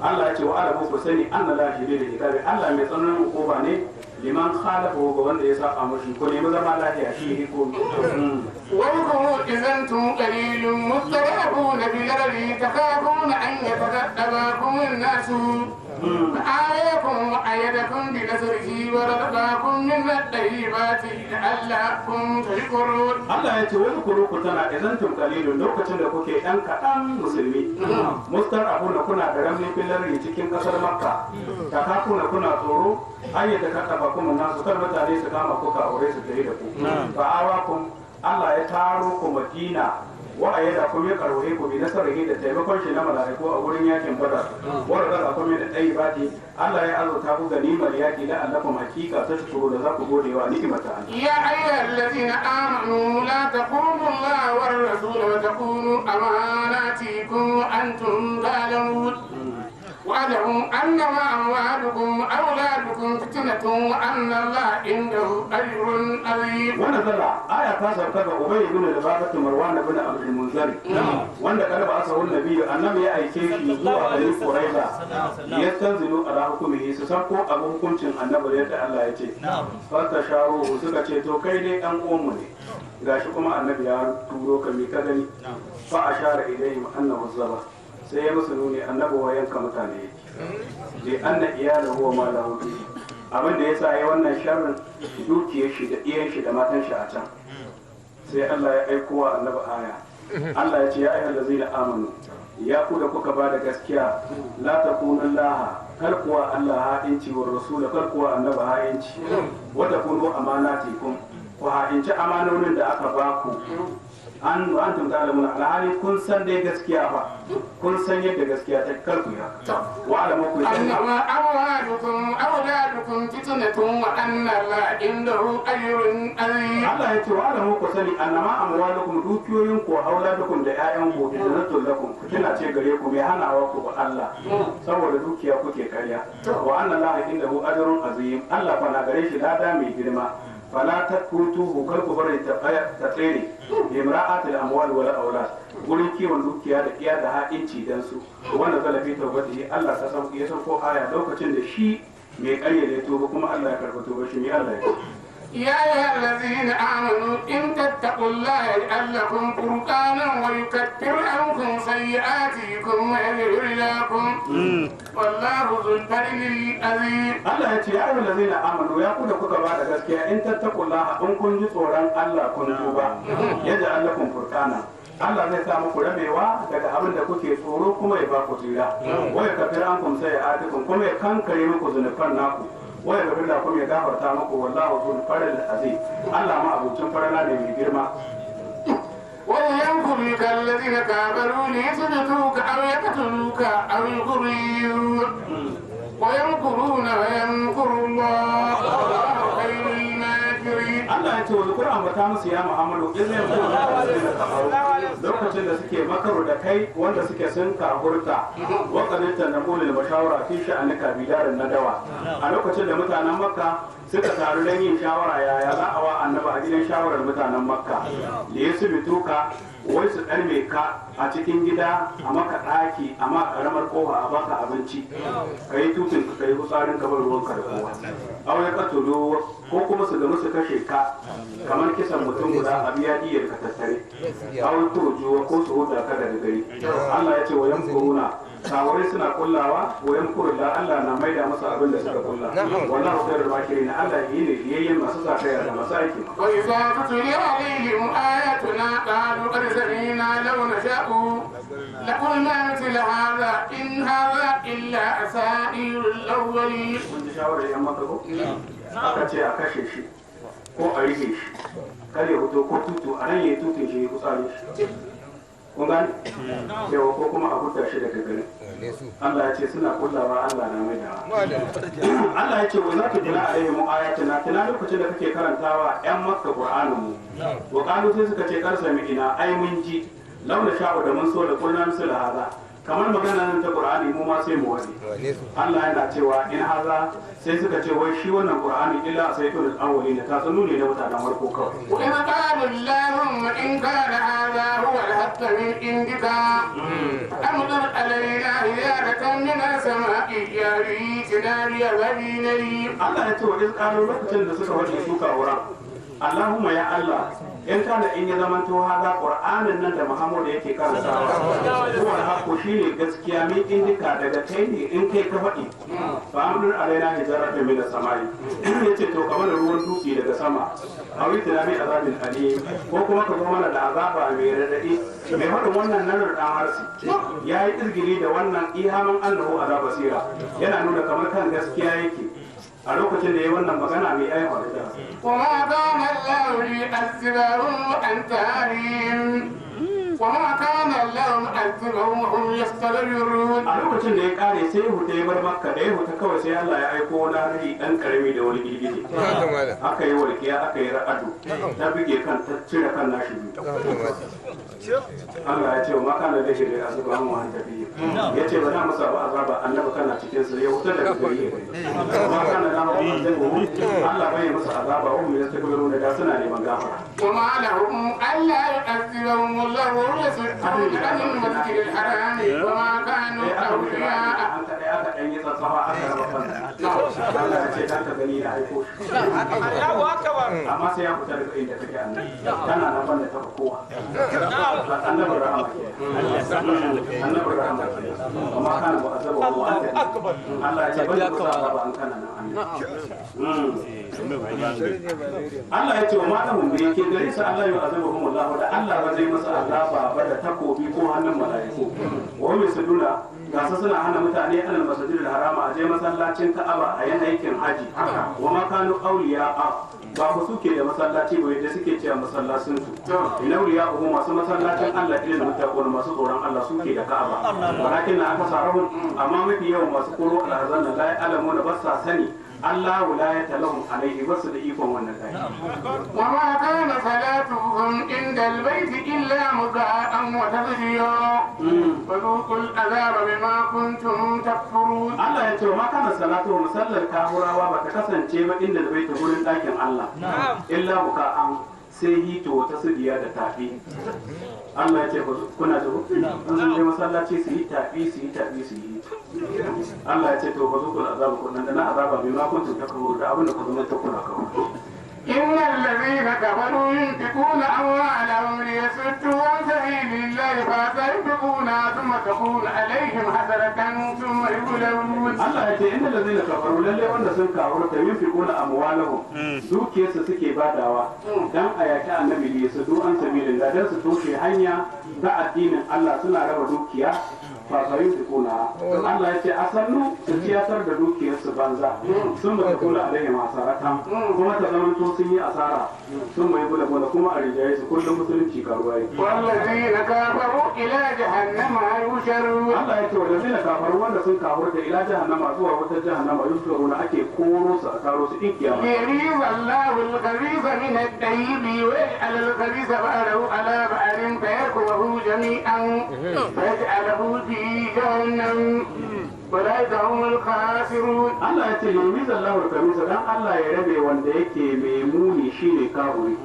Allah ya ce wa alamu ku sani an na lashi da kitabi Allah mai tsananin hukuma ne liman khalafa ga wanda ya saba mashi ko nemi zama lafiya shi ne ko واذكروا إذ أنتم قليل مضطربون في الأرض تخافون أن يتكتبكم الناس فآويكم وأيدكم بنصره ورزقكم من الطيبات لعلكم تشكرون. Allah ya ce wani kuru ku tana idan tun kalilun lokacin da kuke ɗan kaɗan musulmi mustar abu na kuna da ramni filari cikin ƙasar makka ta kakuna kuna tsoro ayyata kakaba kuma nasu kar mutane su kama kuka aure su tafi da ku fa'awa kun Allah ya taro ku Madina wa ayyada kuma ya karwaye ku bi nasarihi da taimakon shi na malaiku a wurin yakin Badar wa raza kuma da tayyibati Allah ya azurta ku ganimar yaki la allakum hakika tashkuru da za ku gode wa ni'imata يا أيها الذين آمنوا لا تخونوا الله والرسول وتخونوا أماناتكم وأنتم تعلمون واعلموا أنما أموالكم وأولادكم فتنة وأن الله عنده أجر عظيم. ونزل آية تاسع كذا أبي بن لبابة مروان بن عبد المنذر وأن قال بعثه النبي أنم يأتي في زوا بني قريظة يستنزلوا على حكمه سسبقوا أبو حكم النبي يدعى الله يتي فاستشاروه سكتي تو كيدي أن أمني gashi kuma annabi ya turo ka mi ka gani fa ashara ilayhim annahu zaba sai ya musu nuni annabi wa yanka mutane bi anna iyalahu wa malahu abin da yasa yayi wannan sharrin dukiyar shi da iyan shi da matan shi a can sai Allah ya aiko wa annabi aya Allah ya ce ya ayyuhal ladzina amanu ya ku da kuka ba da gaskiya la takunu laha kar kuwa Allah ha'inci wa rasul kar kuwa annabi ha'inci wa takunu amanatikum ku ha'inci amanonin da aka ba ku an antum ta'lamuna alhali kun san dai gaskiya ba kun san yadda gaskiya ta karku ya wa alamu ku أنما أموالكم أولادكم فتنة وأن الله عنده أجر عظيم. Allah ya ce wa alamu ku sani annama amwalukum dukiyoyin ku auladukum da ƴaƴan ku fitnatul lakum kina ce gare ku mai hanawa ku ba Allah saboda dukiya kuke karya wa anna Allah indahu ajrun azim Allah fa na gare shi lada mai girma fala takutuhu kar ku bari ta tsere imra'atul amwal wal aulad gurin kiwon dukiya da iya da ha'inci dan su wanda zalafi tawbati Allah ta sauki ya sauko aya lokacin da shi mai ƙarya da tuba kuma Allah ya karɓi tuba shi ne Allah ya يا أيها الذين آمنوا إن تتقوا الله يجعل لكم فرقانا ويكفر عنكم سيئاتكم ويغفر لكم والله ذو الفضل العظيم. Allah ya ce ya ayyuhal ladzina amanu ya ku da kuka ba da gaskiya in tattaqullaha in kun ji tsoron Allah kun tuba yaj'al lakum furqana Allah zai sa muku rabewa daga abin da kuke tsoro kuma ya ba ku tsira wa yakfir ankum sayi'atikum kuma ya kankare muku zunuban naku wa yaghfir lakum ya gafarta muku wallahu dhul fadl azim Allah ma abucin farala ne mai girma وينكرك الذين كفروا ليثبتوك أو يقتلوك أو يخرجوك ويمكرون ويمكر الله والله خير الماكرين. Allah ya ce wani Qur'an bata musu ya Muhammadu in zai lokacin da suke makaru da kai wanda suke sun kahurta waqadita na qulul mashawara fi sha'anika bidarin nadawa a lokacin da mutanen Makka suka taru don yin shawara yaya za a wa annabi a gidan shawarar mutanen Makka da ya bituka wai su ɗarme ka a cikin gida a maka ɗaki a ma ƙaramar ƙofa a baka abinci ka yi tutun ka yi hutsarin ka bar ruwan karkowa aure ka tulo ko kuma su gamu su kashe ka kamar kisan mutum guda a biya diyar ka tattare aure turjuwa ko su huta ka daga gari Allah ya ce wa yankuruna kawarai suna kullawa wa yankurullah Allah na maida masa abin da suka kulla wallahu khairul makirin Allah yi ne yayyen masu sakaya da masu aiki وإذا تتلي عليهم آياتنا قالوا قد سمعنا لو نشاء لقلنا مثل هذا إن هذا إلا أساطير الأولين. kun ji shawarar yan maka ko aka ce a kashe shi ko a rike shi kare hoto ko tutu a nan ya tutun shi ya kutsare shi kun gani yawa ko kuma a huta shi daga gari Allah ya ce suna kullawa Allah na mai da Allah ya ce wa za ta tuna alaihi mu ayatina tuna lokacin da kake karantawa yan makka qur'anin mu wa qalu sai suka ce karsa mi ina ai mun ji launa sha'u da mun so da kullun sul hada kamar magana nan ta qur'ani mu ma sai mu wani Allah yana cewa in haza sai suka ce wai shi wannan qur'ani illa saytul awwalin ta sanu ne na mutanen farko kawai وإذ قالوا اللهم إن كان هذا هو الحق من عندك أمطر علينا حجارة من السماء يا ريتنا بعذاب أليم. Allah ya ce wa iz qalu lokacin da suka wani suka wurin Allahumma ya Allah in kana in ya zamanto haza qur'anin nan da Muhammad yake karantawa huwa hakku shine gaskiya min indika daga kai ne in kai ka faɗi fa amrun alaina hijaratan min as-samai yace to kamar ruwan dutse daga sama awi tunani azabin alim ko kuma ka zo mana da azaba mai radadi mai faɗin wannan nan da harsi yayi izgiri da wannan ihaman annahu azab basira yana nuna kamar kan gaskiya yake a lokacin da ya wannan magana mai aiwa da وما كان الله ليعذبهم وأنت عليم وما كان الله معذبهم وهم يستغفرون. a lokacin da ya kare sai huta ya bar makka da ya huta kawai sai Allah ya aiko wani hari dan karami da wani girgije aka yi walƙiya aka yi ra'adu ta buge kan ta cire kan nashi biyu Allah ya ce wa makana da shi da azuba mu an tafi ya ce ba za mu sabu azaba annabi kana cikin su ya huta daga gari ya makana da mu azabu Allah bai masa azaba wa mu yastakbiruna da suna neman gafara وما لهم ألا يعذبهم الله وهم يصدون عن المسجد الحرام وما كانوا أولياء. Allah ya ce dan ka gani ya aiko shi Allahu akbar. amma sai ya fita daga inda kake annabi kana nan banda ta kowa annabi rahama ke annabi rahama ke amma kana ba azaba wa anta Allah ya ce banda ku azaba an kana nan Allah ya ce wa mata mun bai ke gare su Allah ya azaba hum Allah da Allah ba zai masa azaba ba da takobi ko hannun malaiku wa mai suduna ga su suna hana mutane alal masjidil harama a je masallacin Ka'aba a yanayin haji wa ma kanu awliya ba ku suke da masallaci ba yadda suke cewa masallacin su ina awliya ko masu masallacin Allah irin mutaqwan masu tsoron Allah suke da Ka'aba walakin na aka sarahun amma mafi yawan masu koro alhazan da la ya'lamuna ba sa sani Allah wilayata lahum alaihi basu da ikon wannan kai وما كان صلاتهم عند البيت إلا مكاء وتضحيا فذوقوا العذاب بما كنتم تكفرون. Allah ya ce ma kana salatu musallar kahurawa ba ta kasance ba inda da baita gurin ɗakin Allah illa buka an sai hito ta sudiya da tafi Allah ya ce kuna ji an sun je masallaci su yi tafi su yi tafi su yi Allah ya ce to ba zu kula azaba kun nan da na azaba bai ma kun ta kawo da abin da ku zama ta kuna kawo إن الذين كفروا ينفقون أموالهم ليصدوا عن سبيل الله فسينفقونها ثم تكون عليهم حسرة ثم يغلبون. Allah ya ce inda lazina kafaru lalle wanda sun kawo ta yunfiquna amwalahum dukiyarsu suke badawa dan a yaki annabi ne su du an sabilillah dan su toshe hanya ta addinin Allah suna raba dukiya fa yunfiquna Allah ya ce asallu su ciyatar da dukiyarsu banza sun ba kula alaihim asaratan kuma ta zamanto sun yi asara sun mai gula kuma a rijaye su kullum musulunci karuwa والذين كفروا إلى جهنم يحشرون Allah ya ce wa lalzina kafaru wanda sun kafurta ila jahannama zuwa wata jahannama yusharuna ake koro su a taro su in kiyama. ليميز الله الخبيث من الطيب ويجعل الخبيث بعده على بعض فيركمه جميعا فيجعله في جهنم أولئك هم الخاسرون. Allah ya ce yamiza Allahu kamisa dan Allah ya rabe wanda yake mai muni shine kafiri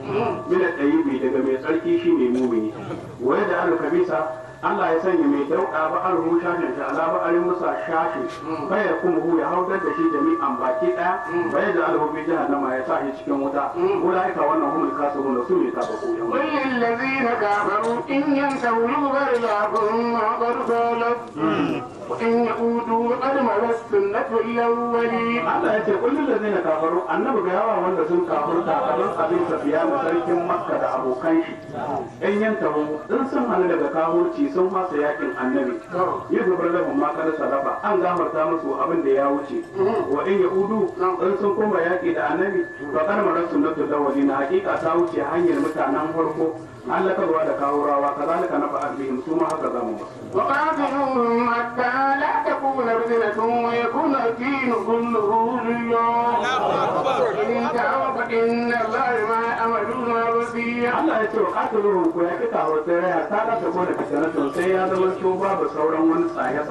mina ɗayibi daga mai tsarki shine mumini wa da al-kamisa Allah ya sanya mai dauka ba an ruhu shashin shi ala ba arin musa shashi bayar kuma hu ya haudar da shi jami'an baki daya bayar da alhu bi jahannama ya sa shi cikin wuta ulaika wannan humul kasirun su ne tabaku قل للذين كفروا إن ينتهوا يغفر لهم ما قد سلف وإن يعودوا فقد مضت سنة الأولين. Allah ya ce kullum da zai na kafaru annabi ga yawa wanda sun kafurta a don abin safiya da sarkin makka da abokan shi in yanta mu in sun hannu daga kafurci sun masa yakin annabi yi zubar da ma kada salafa an gafarta musu abin da ya wuce wa in ya udu in sun koma yaki da annabi ba karmar sunnatul dawali na hakika ta wuce hanyar mutanen farko halakarwa da kawurawa kazalika na fa'al bihim su ma haka zamu musu وقاتلوهم حتى لا تكون فتنة ويكون الدين كله لله. انتهوا فإن الله ما يعملون بصير. Allah ya ce wa katiluhum ko ya kita wa sai ya ta da ko da fitanatun sai ya zama to babu sauran wani tsaye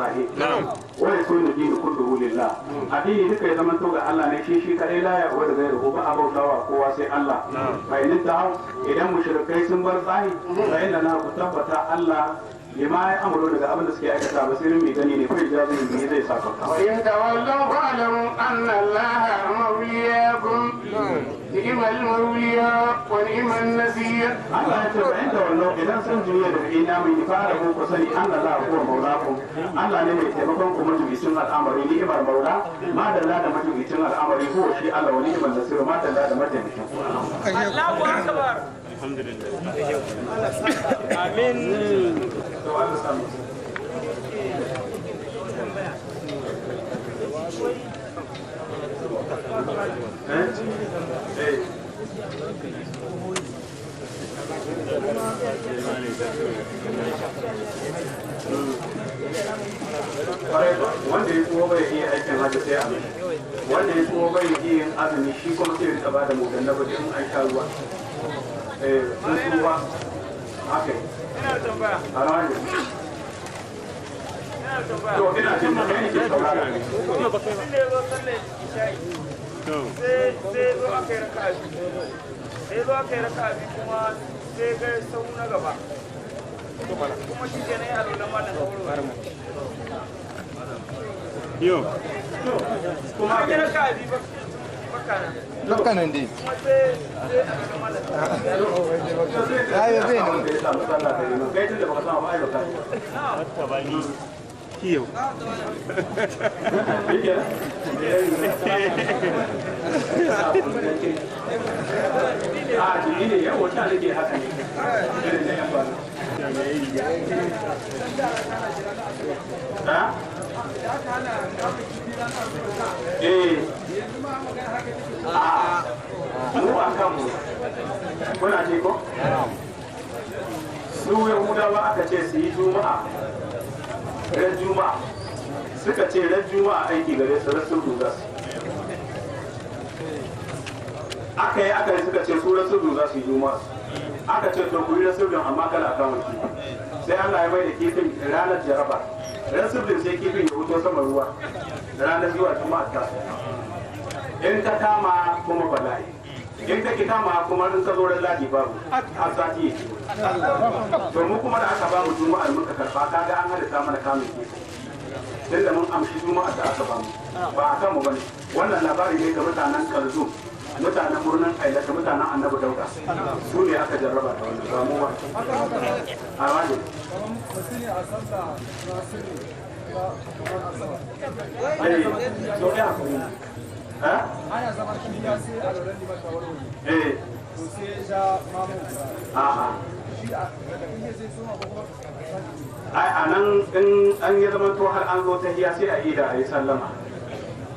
wai so ne dini kullu lillah addini duka ya zama to ga Allah ne shi kadai la ya wa da gairu ba abautawa kowa sai Allah fa idan mushrikai sun bar tsahi fa inna na ku tabbata Allah lima ya amuru daga abin da suke aikata ba sai mai gani ne kai jazin ne zai saka وإن تولوا فاعلموا أن الله مولياكم نعم المولى ونعم النصير. Allah ya ce ba inda wannan idan sun juya da ina mai fara ku sani Allah ko maulakum Allah ne mai taimakon ku majalisin al'amari ni ibar maula ma da da majalisin al'amari ko shi Allah wani ibar nasir ma da da majalisin Allahu akbar. Alhamdulillah. Amin. wanda ya tsoho bai iya aikin hajji sai a wanda ya tsoho bai iya yin azumi shi kuma sai ya ba da mutan na bada in an sha ruwa sun tsuwa haka Ina tambaya. a ranar Ina tambaya. to ina jin da kai ke saurara Shi ne zo sallar isha'i. Sai zo aka yi raka'a biyu. Sai zo aka yi raka'a biyu kuma sai ga sau na gaba. Kuma shi ke na yi alwala ma da sauro. Yo. Kuma aka yi raka'a biyu baka nan. Dukkanin dai. Kuma sai alwala ma da sauro. Ayo zai wanda ya samu sallah da yi kai tun da baka samu ba ka Kiyo. a jini ne yawon ta nake haka ne irin na yan bana ha? Mu a kanmu kuna ce ko? Su Yahudawa aka ce su yi juma'a ran juma'a suka ce ran juma'a aiki gare su rasul duza su aka yi suka ce su rasul duza su yi juma'a aka ce to ku yi rasul din amma kala a kama kifi sai Allah ya mai da kifin ranar jaraba rasul din sai kifin ya fito sama ruwa ranar zuwa juma'a ta in ka kama kuma bala'i in ka ki kama kuma in ka zo ran ladi babu har sati yake to mu kuma da aka bamu juma'ar muka karba kaga an hada mana kamun kifi tunda mun amshi juma'ar da aka bamu ba a kanmu bane wannan labari ne ga mutanen Kalzum mutanen murnan ailata mutanen annabi dauda su ne aka jarraba da wannan ba mu ba a wani so ya kuma ana zama kiriya sai a lura da mata wani to sai ja mamu a'a shi a daga inda zai zo ma kuma ai a nan in an ya zama to har an zo ta hiya sai a yi da a yi sallama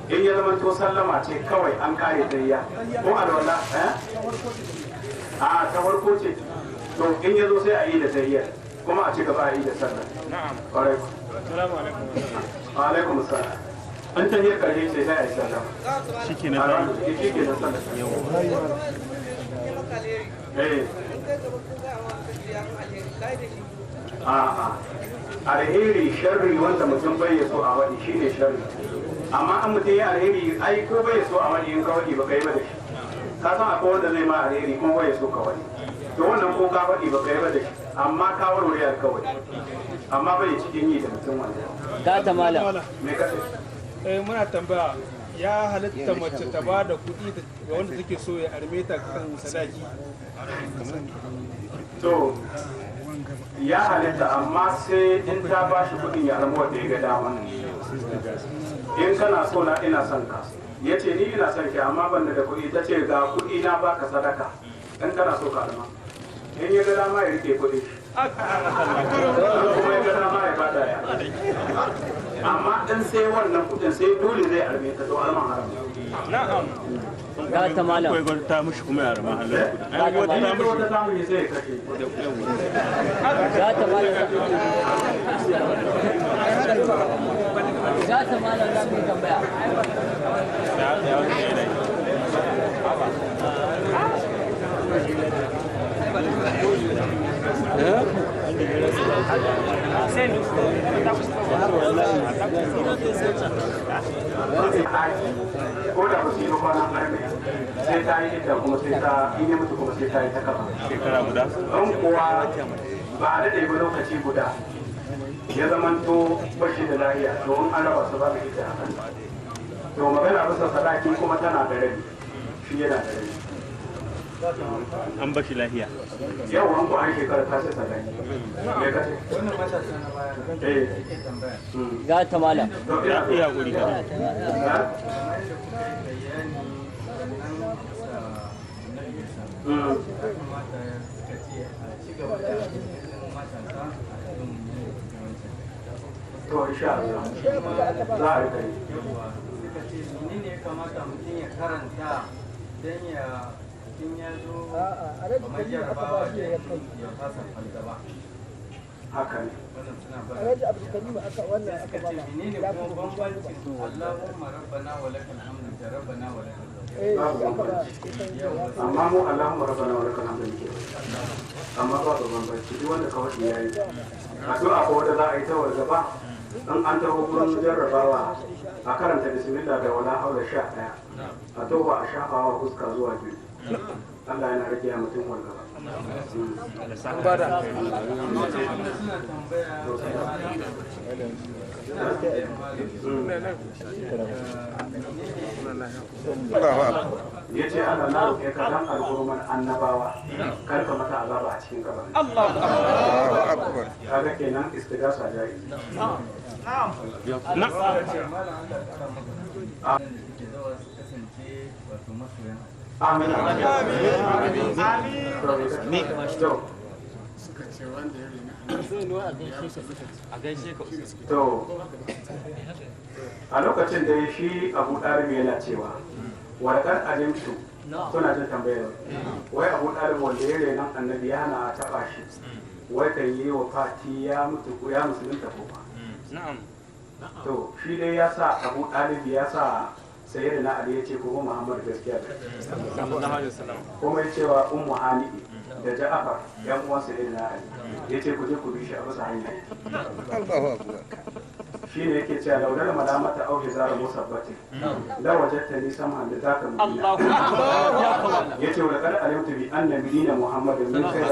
in ya zama to sallama ce kawai an kare ta hiya ko alwala a ta farko ce to in ya zo sai a yi da ta hiya kuma a ci gaba a yi da sallah. na'am Kwarai. assalamu alaikum Alaikum salam. An ta yi karshe sai sai a yi sallah. shi ke na zama Shi ke nan sallah. A'a. Alheri sharri wanda mutum bai so a wani shi ne sharri. Amma an mutum ya alheri ai ko bai so a wani in ka wani ba kai ba da shi. Ka san akwai wanda zai ma alheri kuma bai so ka wani. To wannan ko ka faɗi ba kai ba da shi. Amma ka warware alkawari. Amma bai cikin yi da mutum wanda. Ga ta malam. Me ka ce? muna tambaya ya halitta mace ta ba da kuɗi ga wanda take so ya arme ta kan sadaki. To ya halitta amma sai in ta ba shi kuɗin ya armo wanda ya ga dama. In kana so na ina son ka. Ya ce ni ina son ki amma ban da kuɗi ta ce ga kuɗi na baka sadaka. In kana so ka arma. In ya ga dama ya rike kuɗi. Kuma ya ga dama ya bada ya. Amma in sai wannan kuɗin sai dole zai arme ta to arman haram. na'am Ga ta malam. akwai gwada mushi kuma ya rama halar Ga ta In ya malam. ga wata samun sai ya kashe. Ga ta malam. Ga ta malam za mu yi tambaya. Ko da ba su yi kwana arme sai ta yi ita kuma sai ta in ya mutu kuma sai ta yi ta kafa. shekara guda Don kuwa ba a daɗe ba lokaci guda ya zamanto bashi da lahiya to in an raba su ba da ita hakan. To magana bisa sadaki kuma tana da rabi shi yana da rabi. an bashi lahiya Yau an ku an shekara ta sai sadaki. Me kace? Wannan matasa na baya Eh. ke tambaya. Ga ta malam. To ina ya iya guri ka Ha? Mm. To insha Allah za a rika yi. ne ya kamata mutum ya karanta don ya in ya zo kamar jarabawa da ya fasa falgaba Haka ne. wannan suna ba sai suka ce menene kuma bambanci Allahumma rabbana wa lakal hamdu da rabbana wa lakal Babu bambanci. Amma mu Allahumma rabbana wa lakal hamdu muke. Amma babu bambanci duk wanda ka wadi yayi. Addu'a ko wanda za a yi ta wa gaba in an taho gurin jarrabawa a karanta bismillah da wala haula 11 a toba a shafawa fuska zuwa biyu. Allah yana rage ya mutum wal gaba. Ya ce Allah na roƙe ka dan alhurman annabawa kar ka mata azaba a cikin kabari. Kaga kenan istigasa jari. Amin. To, a lokacin da shi Abu Ɗalib yana cewa, warkar alimtu suna jin tambayar, wai Abu Ɗalib wanda ya renon annabi yana taɓa shi, wai kan yi wa fati ya mutu ya musulunta ko ba. na'am To, shi dai ya sa Abu Ɗalib ya sa sayyidina Ali ya ce kuma Muhammad gaskiya da kuma ya cewa Ummu Hani da Ja'far yan uwan sayyidina Ali ya ce ku je ku bi shi a bisa hanya shi ne yake cewa launar malamata au hizara musabbati la wajadta ni samhan da zaka mudina yace wa laqad alimtu bi anna bidina Muhammadin min khayr